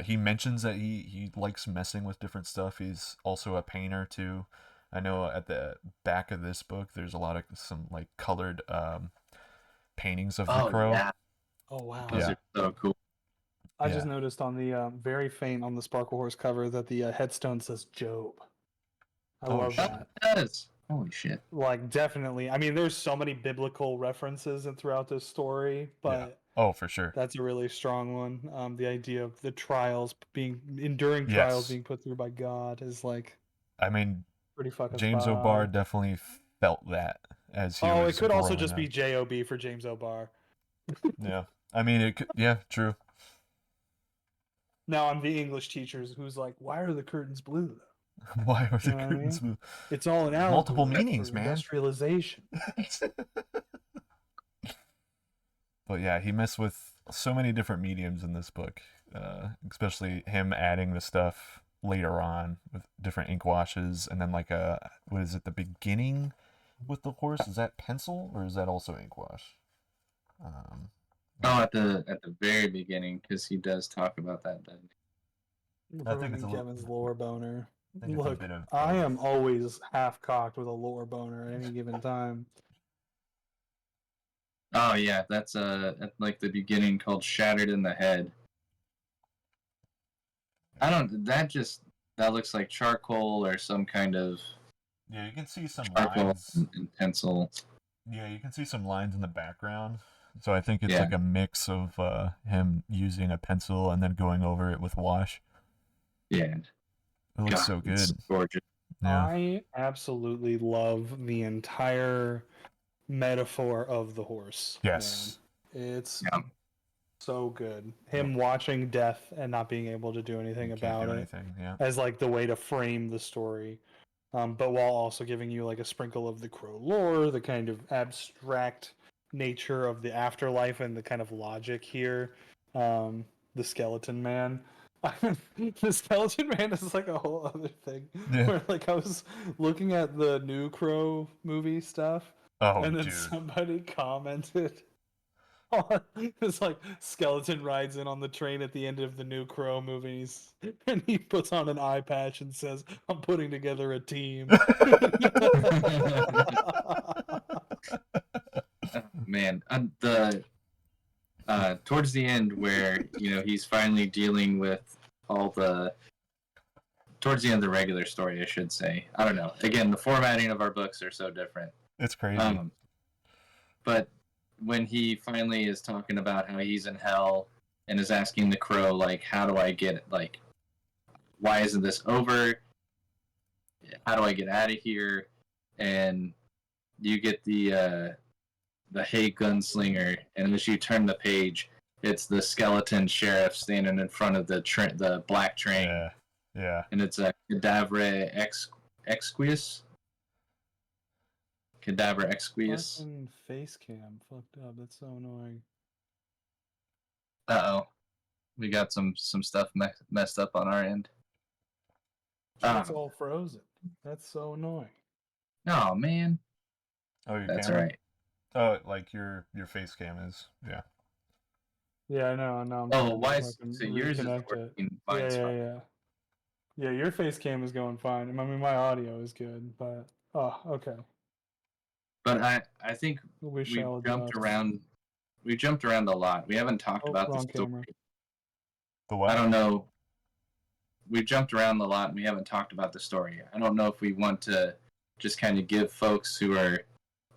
C: He mentions that he likes messing with different stuff. He's also a painter too. I know at the back of this book, there's a lot of some like colored paintings of the
B: oh
C: crow.
B: yeah,
A: oh wow.
B: those
C: Yeah.
B: are so cool.
A: I
C: Yeah.
A: just noticed on the very faint on the Sparkle Horse cover that the headstone says Job. I
C: Oh,
A: love
C: shit.
A: that.
B: It does. Holy shit.
A: Like definitely. I mean, there's so many biblical references throughout this story, but
C: Oh, for sure.
A: that's a really strong one. The idea of the trials being enduring trials
C: Yes.
A: being put through by God is like
C: I mean,
A: pretty fucking
C: James
A: spot
C: O'Barr
A: on.
C: definitely felt that as he
A: Oh,
C: was
A: it could also
C: growing
A: just
C: up.
A: be J.O.B. for James O'Barr.
C: Yeah. I mean, it could. Yeah, true.
A: Now I'm the English teachers who's like, why are the curtains blue though?
C: Why are the
A: You know what I
C: curtains
A: mean?
C: blue?
A: It's all an allegory
C: Multiple meanings,
A: for
C: man.
A: industrialization.
C: But yeah, he messed with so many different mediums in this book, especially him adding the stuff later on with different ink washes, and then like what is it, the beginning with the horse? Is that pencil or is that also ink wash?
B: Oh, at the very beginning, because he does talk about that. Doesn't he?
C: I think it's a little-
A: Kevin's lore boner.
C: I think it's a
A: Look,
C: bit of
A: I
C: both.
A: am always half cocked with a lore boner at any given time.
B: Oh yeah, that's at like the beginning called "Shattered in the Head." I don't. That looks like charcoal or some kind of
C: Yeah, you can see some
B: charcoal
C: lines.
B: and pencil.
C: Yeah, you can see some lines in the background. So I think it's
B: Yeah.
C: like a mix of him using a pencil and then going over it with wash.
B: Yeah,
C: It looks
B: God,
C: so good.
B: it's gorgeous.
C: Yeah.
A: I absolutely love the entire metaphor of the horse.
C: Yes.
A: Man. It's
B: Yeah.
A: so good. Him watching death and not being able to do anything
C: Can't
A: about
C: do
A: it
C: anything. Yeah.
A: as like the way to frame the story. But while also giving you like a sprinkle of the crow lore, the kind of abstract nature of the afterlife and the kind of logic here. The skeleton man. The skeleton man is like a whole other thing.
C: Yeah.
A: Where like I was looking at the new Crow movie stuff,
C: Oh,
A: and then
C: dude.
A: somebody commented It's like skeleton rides in on the train at the end of the new Crow movies, and he puts on an eye patch and says, "I'm putting together a team."
B: Man, the towards the end where he's finally dealing with all the towards the end of the regular story, I should say. I don't know. Again, the formatting of our books are so different.
C: It's crazy.
B: But when he finally is talking about how he's in hell and is asking the Crow, like, how do I get, like, why isn't this over? How do I get out of here? And you get the Hey Gunslinger, and as you turn the page, it's the skeleton sheriff standing in front of the black train.
C: Yeah. Yeah.
B: And it's a Cadavre Exquis. Cadaver Exquis.
A: Fucking face cam fucked up. That's so annoying.
B: Uh-oh. We got some stuff messed up on our end.
A: It's all frozen. That's so annoying.
B: Oh, man.
C: Oh, your
B: That's
C: camera?
B: right.
C: Oh, like your face cam is. Yeah.
A: Yeah, I know. I'm
B: Oh,
A: trying to
B: why?
A: fucking
B: So yours is
A: reconnect it.
B: working fine.
A: Yeah. Yeah, your face cam is going fine. I mean, my audio is good, but okay.
B: But I think
A: We
B: we
A: shall
B: jumped
A: adjust.
B: around. We jumped around a lot. We haven't talked
A: Oh,
B: about the
A: wrong
B: story.
A: camera.
C: The what?
B: I don't know. We jumped around a lot, and we haven't talked about the story. I don't know if we want to just kind of give folks who are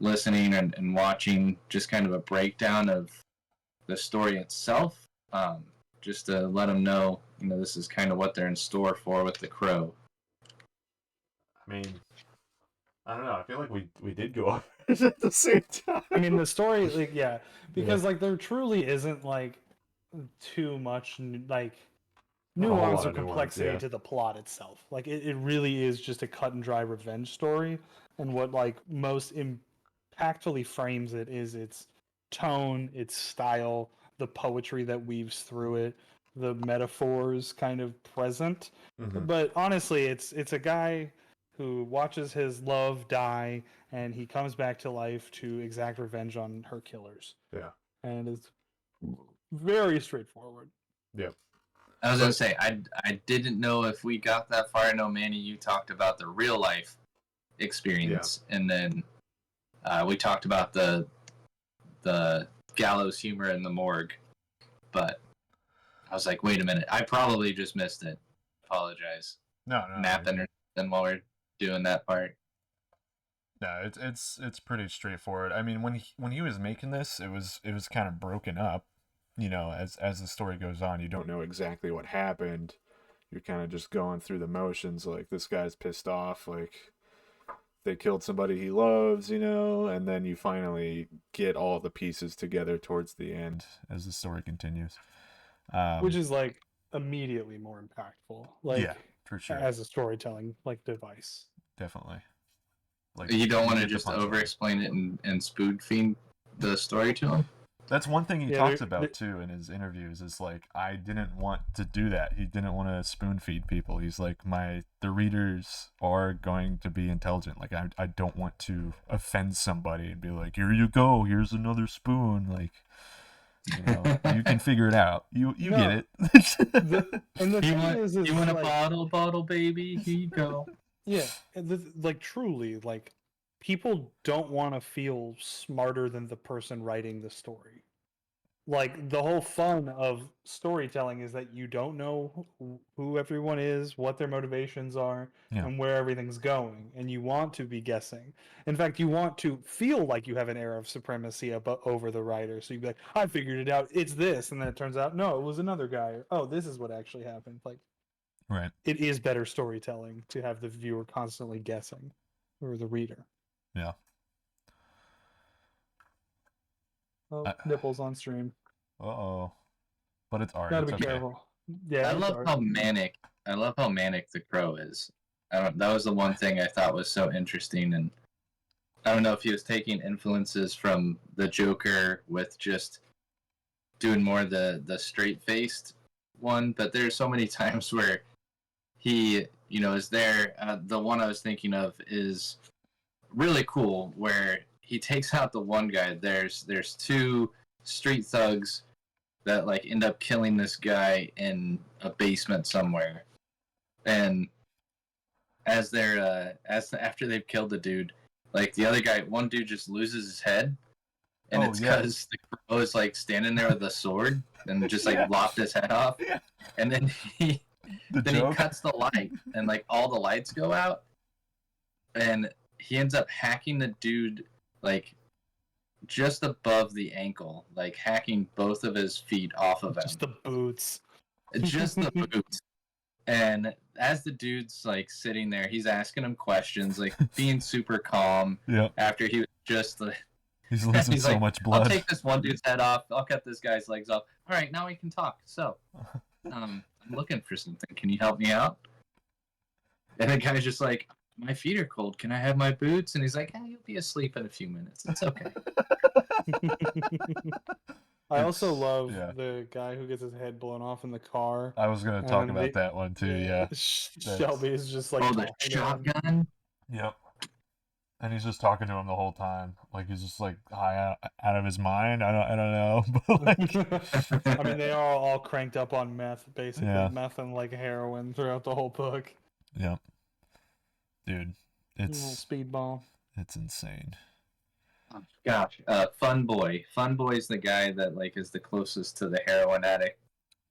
B: listening and watching just kind of a breakdown of the story itself, just to let them know, this is kind of what they're in store for with the Crow.
D: I mean, I don't know. I feel like we did go over it at the same time.
A: I mean, the story, like, yeah, because like there truly isn't like too much like
D: Not a whole
A: nuance
D: lot
A: or
D: of nuance,
A: complexity
D: yeah.
A: to the plot itself. Like it really is just a cut and dry revenge story, and what like most impactfully frames it is its tone, its style, the poetry that weaves through it, the metaphors kind of present.
D: Mhm.
A: But honestly, it's a guy who watches his love die, and he comes back to life to exact revenge on her killers.
D: Yeah.
A: And it's very straightforward.
D: Yep.
B: I was going to say, I didn't know if we got that far. I know, Manny, you talked about the real life experience, and then we talked about the gallows humor in the morgue. But I was like, wait a minute, I probably just missed it. Apologize.
C: No.
B: Napping or something while we're doing that part.
C: No, it's pretty straightforward. I mean, when he was making this, it was kind of broken up. As the story goes on, you don't know exactly what happened. You're kind of just going through the motions. Like, this guy's pissed off. Like, they killed somebody he loves, and then you finally get all the pieces together towards the end as the story continues.
A: Which is like immediately more impactful. Like,
C: yeah, for sure,
A: as a storytelling like device.
C: definitely. Like,
B: You don't want to
C: get the
B: just
C: punchline.
B: over-explain it and spoon-feed the story to him?
C: That's one thing he
A: Yeah,
C: talks
A: there-
C: about too in his interviews is like, I didn't want to do that. He didn't want to spoon feed people. He's like, the readers are going to be intelligent. Like, I don't want to offend somebody and be like, here you go, here's another spoon. Like, you can figure it out. You
A: No.
C: get it.
A: And the
B: You
A: thing
B: want,
A: is
B: you want
A: like,
B: a bottle, baby? Here you go.
A: yeah, and like truly, like people don't want to feel smarter than the person writing the story. Like the whole fun of storytelling is that you don't know who everyone is, what their motivations are,
C: Yeah.
A: and where everything's going, and you want to be guessing. In fact, you want to feel like you have an air of supremacy over the writer. So you'd be like, "I figured it out. It's this," and then it turns out, no, it was another guy. Or, oh, this is what actually happened. Like,
C: Right.
A: it is better storytelling to have the viewer constantly guessing, or the reader.
C: Yeah.
A: Oh, nipples on stream.
C: Uh-oh. But it's art.
A: Gotta
C: It's
A: be
C: okay.
A: careful. Yeah,
B: I
A: it's
B: love
A: art.
B: how manic. I love how manic the Crow is. That was the one thing I thought was so interesting, and I don't know if he was taking influences from the Joker with just doing more the straight-faced one, but there's so many times where he, is there. The one I was thinking of is really cool, where he takes out the one guy. There's two street thugs that like end up killing this guy in a basement somewhere. And as they're after they've killed the dude, like the other guy, one dude just loses his head, and it's because the crow is like standing there with a sword and just like lopped his head off, and then he cuts the light, and like all the lights go out, and he ends up hacking the dude like just above the ankle, like hacking both of his feet off of him.
A: Just the boots.
B: Just the boots. And as the dude's like sitting there, he's asking him questions, like being super calm.
C: Yeah.
B: After he was just
C: he's losing so
B: like,
C: much blood.
B: I'll take this one dude's head off. I'll cut this guy's legs off. All right, now we can talk. So, I'm looking for something. Can you help me out? And the guy's just like, my feet are cold. Can I have my boots? And he's like, you'll be asleep in a few minutes. It's okay.
A: I also love the guy who gets his head blown off in the car.
C: I was going to talk about that one too, yeah.
A: Shelby is just like...
B: the shotgun?
C: Yep. And he's just talking to him the whole time. Like, he's just like high out of his mind. I don't know. But like...
A: I mean, they are all cranked up on meth, basically.
C: Yeah.
A: Meth and like heroin throughout the whole book.
C: Yep. Dude, it's...
A: Speedball.
C: It's insane.
B: Oh, gosh, Fun Boy. Fun Boy's the guy that like is the closest to the heroin addict.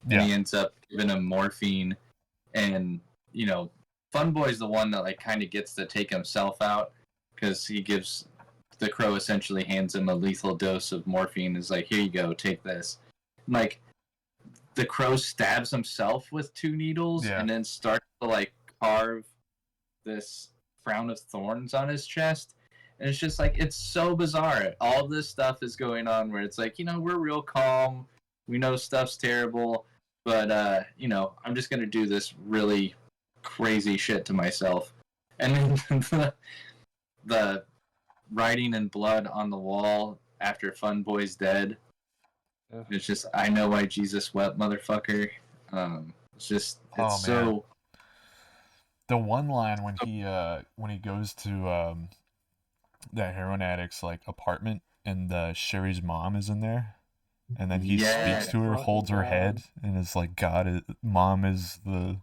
B: And he ends up giving him morphine, and you know, Fun Boy's the one that like kind of gets to take himself out because he gives the crow essentially hands him a lethal dose of morphine. Is like, here you go, take this. And, like the crow stabs himself with 2 needles and then starts to like carve this crown of thorns on his chest. And it's just like, it's so bizarre. All this stuff is going on where it's like, you know, we're real calm. We know stuff's terrible. But, you know, I'm just going to do this really crazy shit to myself. And then the writing in blood on the wall after Fun Boy's dead. It's just, I know why Jesus wept, motherfucker. It's just, it's so...
C: The one line when he goes to that heroin addict's like apartment and Sherry's mom is in there, and then he speaks to her, holds her head, and is like, mom is the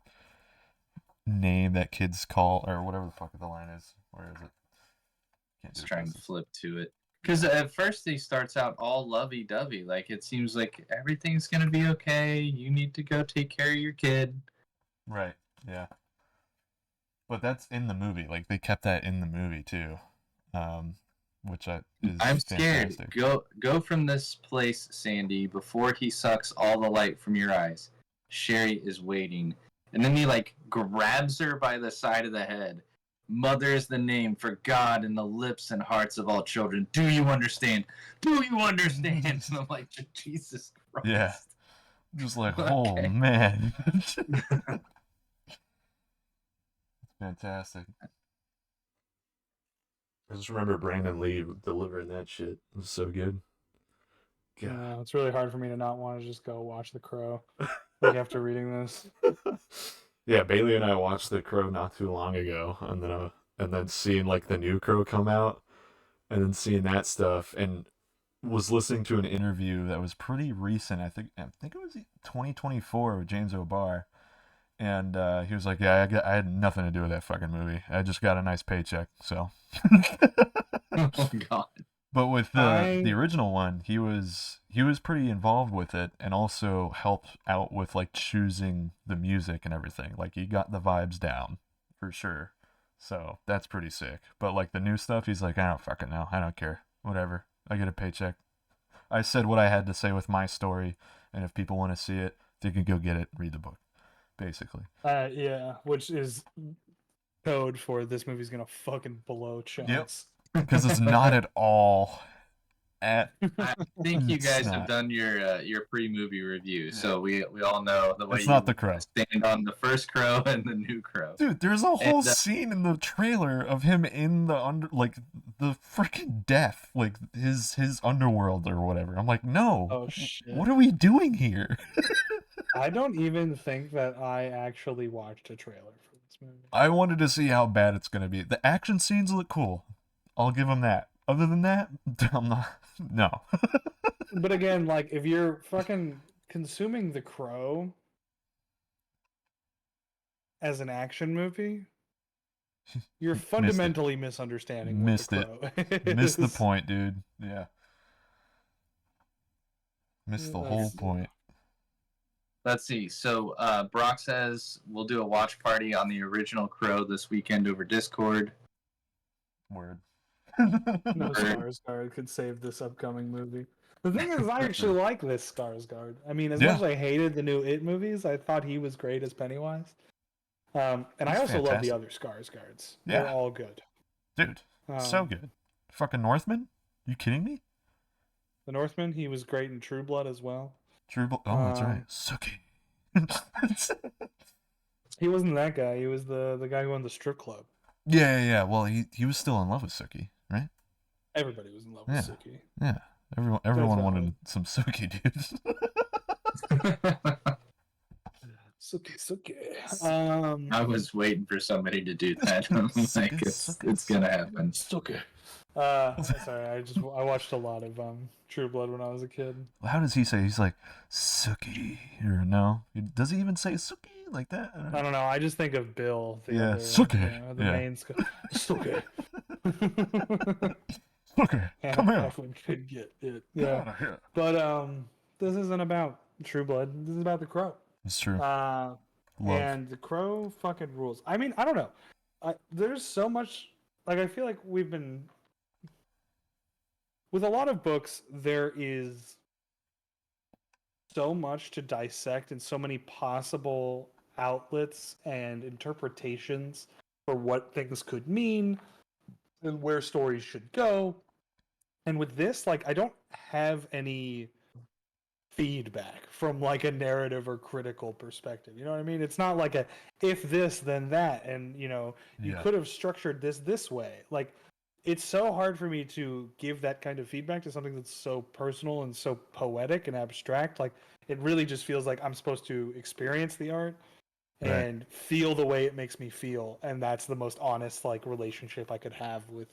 C: name that kids call, or whatever the fuck the line is. Where is it?
B: Just trying to flip to it. Because at first he starts out all lovey-dovey. Like, it seems like everything's going to be okay. You need to go take care of your kid.
C: Right, yeah. But that's in the movie. Like, they kept that in the movie, too. Which is
B: I'm
C: fantastic.
B: scared. Go from this place, Sandy, before he sucks all the light from your eyes. Sherry is waiting. And then he, like, grabs her by the side of the head. Mother is the name for God in the lips and hearts of all children. Do you understand? Do you understand? And I'm like, Jesus Christ.
C: Yeah. Just like, oh, man. It's fantastic.
D: I just remember Brandon Lee delivering that shit. It was so good.
A: Yeah, it's really hard for me to not want to just go watch The Crow. Like after reading this.
D: Yeah, Bailey and I watched The Crow not too long ago, and then seeing like the new Crow come out, and then seeing that stuff, and was listening to an
C: interview that was pretty recent. I think it was 2024 with James O'Barr. And he was like, "Yeah, I had nothing to do with that fucking movie. I just got a nice paycheck." So,
B: oh God.
C: But with the original one, he was pretty involved with it, and also helped out with like choosing the music and everything. Like he got the vibes down for sure. So that's pretty sick. But like the new stuff, he's like, "I don't fucking know. I don't care. Whatever. I get a paycheck. I said what I had to say with my story, and if people want to see it, they can go get it, read the book." Basically.
A: Yeah, which is code for this movie's gonna fucking blow chunks.
C: Yep. Because it's not at all
B: I think you guys have done your pre-movie review, so we all know the way
C: it's not the Crow.
B: Stand on the first Crow and the new Crow.
C: Dude, there's a whole scene in the trailer of him in the freaking death, like his underworld or whatever. I'm like, no.
A: Oh shit.
C: What are we doing here?
A: I don't even think that I actually watched a trailer for this movie.
C: I wanted to see how bad it's gonna be. The action scenes look cool. I'll give them that. Other than that, I'm not. No.
A: But again, like if you're fucking consuming The Crow as an action movie, you're fundamentally misunderstanding what
C: Missed
A: The
C: it.
A: Crow is.
C: Missed the point, dude. Yeah. Missed the whole
A: That's-
C: point.
B: Let's see. So Brock says we'll do a watch party on the original Crow this weekend over Discord.
C: Word.
A: No Skarsgård could save this upcoming movie. The thing is, I actually like this Skarsgård. I mean, as much as I hated the new It movies, I thought he was great as Pennywise. And I
C: He's
A: also love the
C: fantastic.
A: other Skarsgårds.
C: Yeah.
A: They're all good.
C: Dude, so good. Fucking Northman? You kidding me?
A: The Northman, he was great in True Blood as well.
C: Oh, that's right. Suki.
A: He wasn't that guy. He was the guy who owned the strip club.
C: Yeah. Well, he was still in love with Suki, right?
A: Everybody was in love with Suki.
C: Yeah. Everyone
A: valid.
C: wanted some Suki, dude.
A: Suki.
B: I was waiting for somebody to do that. I'm like, it's gonna happen.
A: Suki. Sorry, I watched a lot of True Blood when I was a kid.
C: How does he say? He's like Suki, or no? Does he even say Suki like that?
A: I don't know. I just think of Bill.
C: Yeah,
A: other,
C: Suki.
A: the
C: Yeah.
A: main Suki.
C: Suki, come here.
A: Everyone could get it.
C: Get
A: Yeah,
C: out of here.
A: but this isn't about True Blood. This is about The Crow.
C: It's true.
A: Love. And The Crow fucking rules. I mean, I don't know. There's so much. Like, I feel like we've been. With a lot of books, there is so much to dissect and so many possible outlets and interpretations for what things could mean and where stories should go. And with this, like, I don't have any feedback from like a narrative or critical perspective. You know what I mean? It's not like a if this then that, and you could have structured this way. Like, it's so hard for me to give that kind of feedback to something that's so personal and so poetic and abstract. Like, it really just feels like I'm supposed to experience the art and feel the way it makes me feel, and that's the most honest like relationship I could have with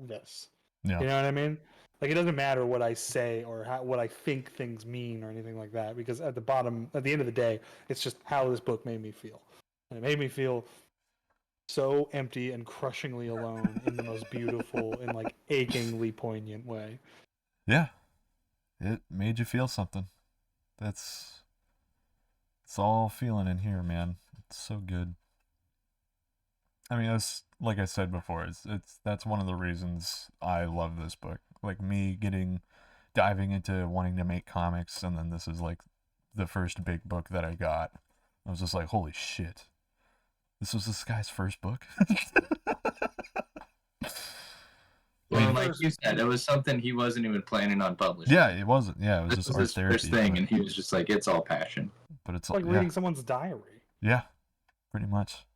A: this.
C: Yeah.
A: You know what I mean? Like, it doesn't matter what I say or what I think things mean or anything like that, because at the end of the day, it's just how this book made me feel. And it made me feel so empty and crushingly alone in the most beautiful and like achingly poignant way.
C: Yeah. It made you feel something. It's all feeling in here, man. It's so good. I mean, like I said before, that's one of the reasons I love this book. Like, me diving into wanting to make comics, and then this is like the first big book that I got. I was just like, holy shit. This was this guy's first book?
B: Well, like you said, it was something he wasn't even planning on publishing.
C: Yeah, it wasn't. Yeah, it was
B: This
C: just
B: was
C: art
B: his
C: therapy.
B: first thing, and he was just like, it's all passion.
C: But it's
A: like reading someone's diary.
C: Yeah, pretty much.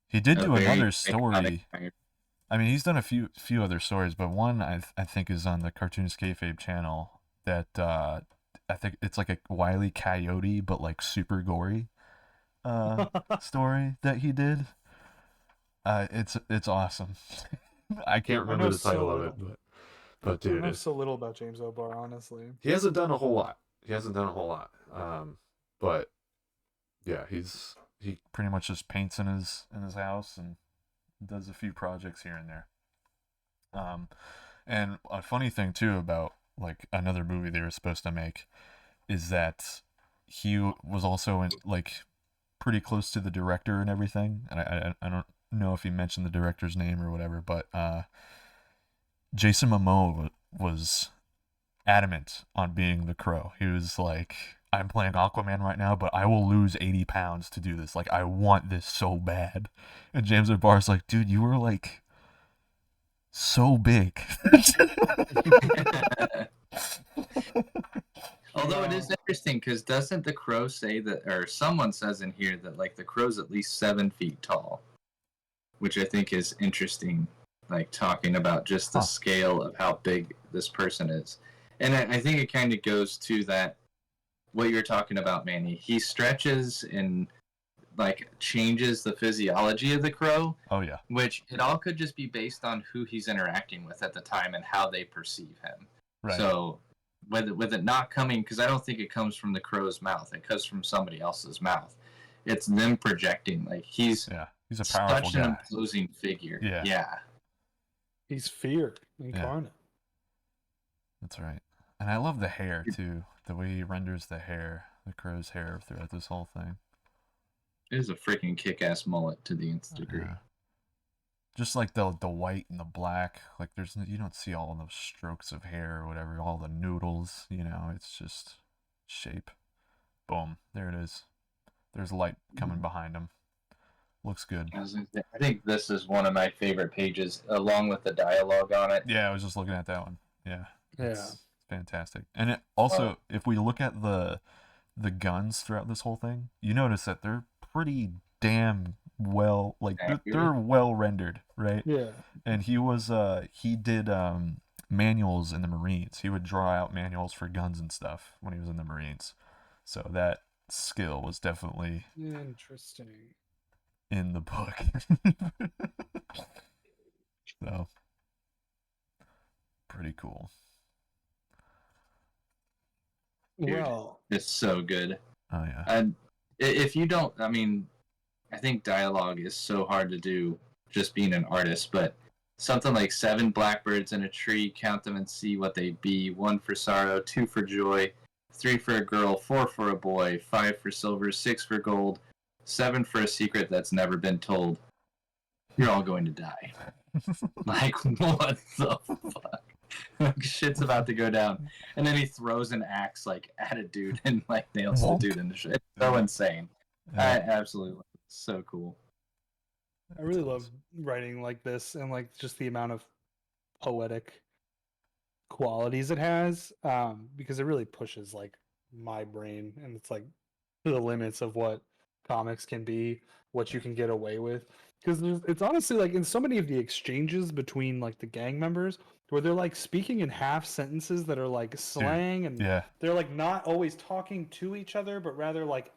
C: He did do another story. I mean, he's done a few other stories, but one I think is on the Cartoonist Kayfabe channel that I think it's like a Wile E. Coyote, but like super gory story that he did. It's awesome.
D: I can't remember the title of it, but dude,
A: I know so little about James O'Barr, honestly.
D: He hasn't done a whole lot. But yeah, he
C: pretty much just paints in his house and does a few projects here and there. And a funny thing too about like another movie they were supposed to make is that he was also in, like, pretty close to the director and everything. And I don't know if he mentioned the director's name or whatever, but Jason Momoa was adamant on being the Crow. He was like, I'm playing Aquaman right now, but I will lose 80 pounds to do this. Like, I want this so bad. And James O'Barr's like, dude, you were like so big.
B: Although it is interesting, because doesn't the Crow say that, or someone says in here that like the Crow's at least 7 feet tall, which I think is interesting, like talking about just the scale of how big this person is. And I think it kind of goes to that, what you're talking about, Manny. He stretches and like changes the physiology of the Crow.
C: Oh yeah.
B: Which it all could just be based on who he's interacting with at the time and how they perceive him.
C: Right.
B: So with it not coming, because I don't think it comes from the crow's mouth. It comes from somebody else's mouth. It's them projecting. Like he's
C: a powerful
B: such an
C: guy.
B: imposing figure.
C: Yeah.
B: Yeah.
A: He's fear incarnate.
C: That's right. And I love the hair too. The way he renders the crow's hair throughout this whole thing.
B: It is a freaking kick-ass mullet to the nth degree.
C: Yeah. Just like the white and the black, like you don't see all those strokes of hair or whatever, all the noodles, it's just shape. Boom, there it is. There's light coming behind him. Looks good.
B: I think this is one of my favorite pages, along with the dialogue on it.
C: Yeah, I was just looking at that one. Yeah.
A: It's
C: fantastic. And it also, if we look at the guns throughout this whole thing, you notice that they're pretty damn well, like they're well rendered, right?
A: Yeah.
C: And he did manuals in the Marines. He would draw out manuals for guns and stuff when he was in the Marines. So that skill was definitely
A: interesting
C: in the book. So pretty cool.
B: Dude,
A: well,
B: it's so good.
C: Oh yeah.
B: And if you don't, I mean, I think dialogue is so hard to do just being an artist, but something like 7 blackbirds in a tree, count them and see what they be. 1 for sorrow, 2 for joy, 3 for a girl, 4 for a boy, 5 for silver, 6 for gold, 7 for a secret that's never been told. You're all going to die. Like, what the fuck? Shit's about to go down. And then he throws an axe, like, at a dude and, like, nails the dude in the shit. It's so insane. I absolutely love it. It's so cool.
A: I really love writing like this and, like, just the amount of poetic qualities it has, because it really pushes, like, my brain, and it's, like, to the limits of what comics can be, what you can get away with. Because it's honestly, like, in so many of the exchanges between, like, the gang members, where they're, like, speaking in half sentences that are, like, slang, and they're, like, not always talking to each other, but rather, like,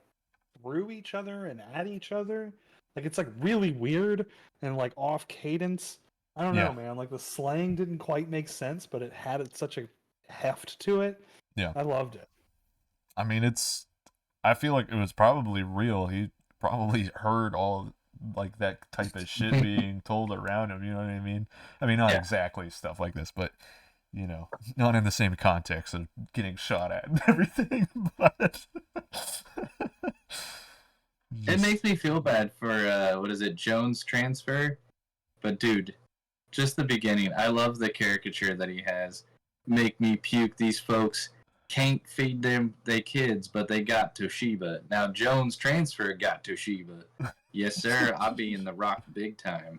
A: through each other and at each other. Like, it's, like, really weird and, like, off cadence. I don't know, man. Like, the slang didn't quite make sense, but it had such a heft to it.
C: Yeah.
A: I loved it.
C: I mean, I feel like it was probably real. He probably heard all, like, that type of shit being told around him, you know what I mean? I mean, not exactly stuff like this, but, not in the same context of getting shot at and everything, but...
B: It makes me feel bad for, Jones transfer? But, dude, just the beginning. I love the caricature that he has. Make me puke, these folks can't feed them they kids, but they got Toshiba. Now Jones transfer got Toshiba. Yes, sir. I'll be in the rock big time.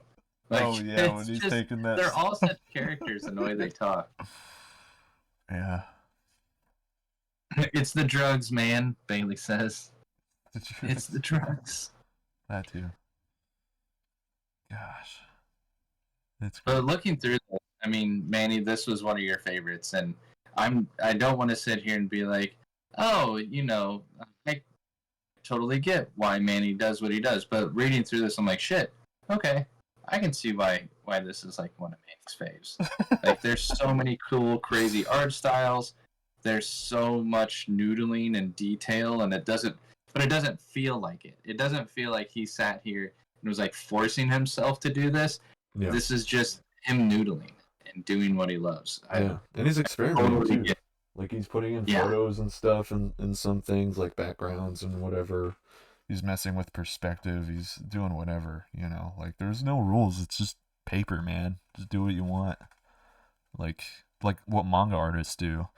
B: Like,
C: when he's taking that.
B: They're all such characters in the way they talk.
C: Yeah.
B: It's the drugs, man, Bailey says. It's the drugs.
C: That too. Gosh.
B: But looking through this, I mean, Manny, this was one of your favorites, and I don't want to sit here and be like, oh, I totally get why Manny does what he does. But reading through this, I'm like, shit, okay, I can see why this is like one of Manny's faves. Like, there's so many cool, crazy art styles. There's so much noodling and detail, and it doesn't feel like it. It doesn't feel like he sat here and was like forcing himself to do this. Yeah. This is just him noodling and doing what he loves.
D: And he's experimenting too. Like, he's putting in photos and stuff and some things like backgrounds and whatever.
C: He's messing with perspective. He's doing whatever, like, there's no rules. It's just paper, man. Just do what you want. Like what manga artists do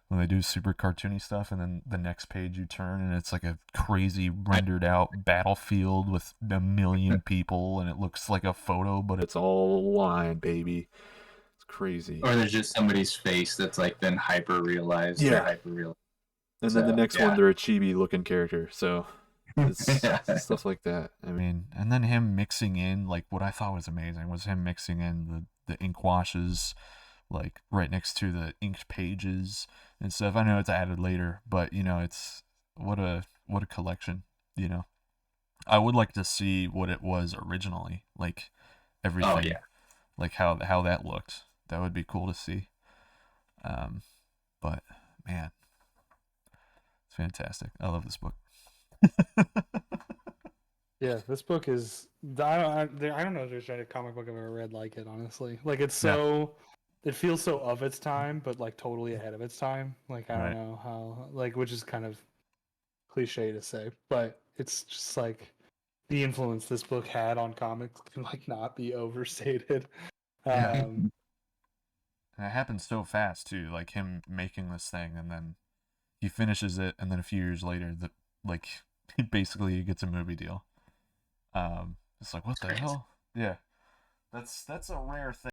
C: when they do super cartoony stuff, and then the next page you turn and it's like a crazy rendered out battlefield with a million people, and it looks like a photo, but it's all line, baby. It's crazy.
B: Or there's just somebody's face that's like been hyper realized.
D: And then the next one, they're a chibi looking character. So it's stuff like that.
C: I mean, and then him mixing in, like, what I thought was amazing was him mixing in the ink washes, like, right next to the inked pages and stuff. I know it's added later, but it's what a collection. I would like to see what it was originally, like everything, like how that looked. That would be cool to see. But man, it's fantastic. I love this book.
A: Yeah, this book is. I don't know if there's a comic book I've ever read like it. Honestly, like it's
C: Yeah.
A: so. It feels so of its time, but like totally ahead of its time. Like I
C: Right.
A: don't know how. Like which is kind of cliche to say, but it's just like the influence this book had on comics can like not be overstated.
C: Yeah.
A: Um,
C: And it happens so fast too, like him making this thing, and then he finishes it, and then a few years later, like he basically gets a movie deal. It's like, what the
B: crazy.
C: hell? Yeah, that's a rare thing.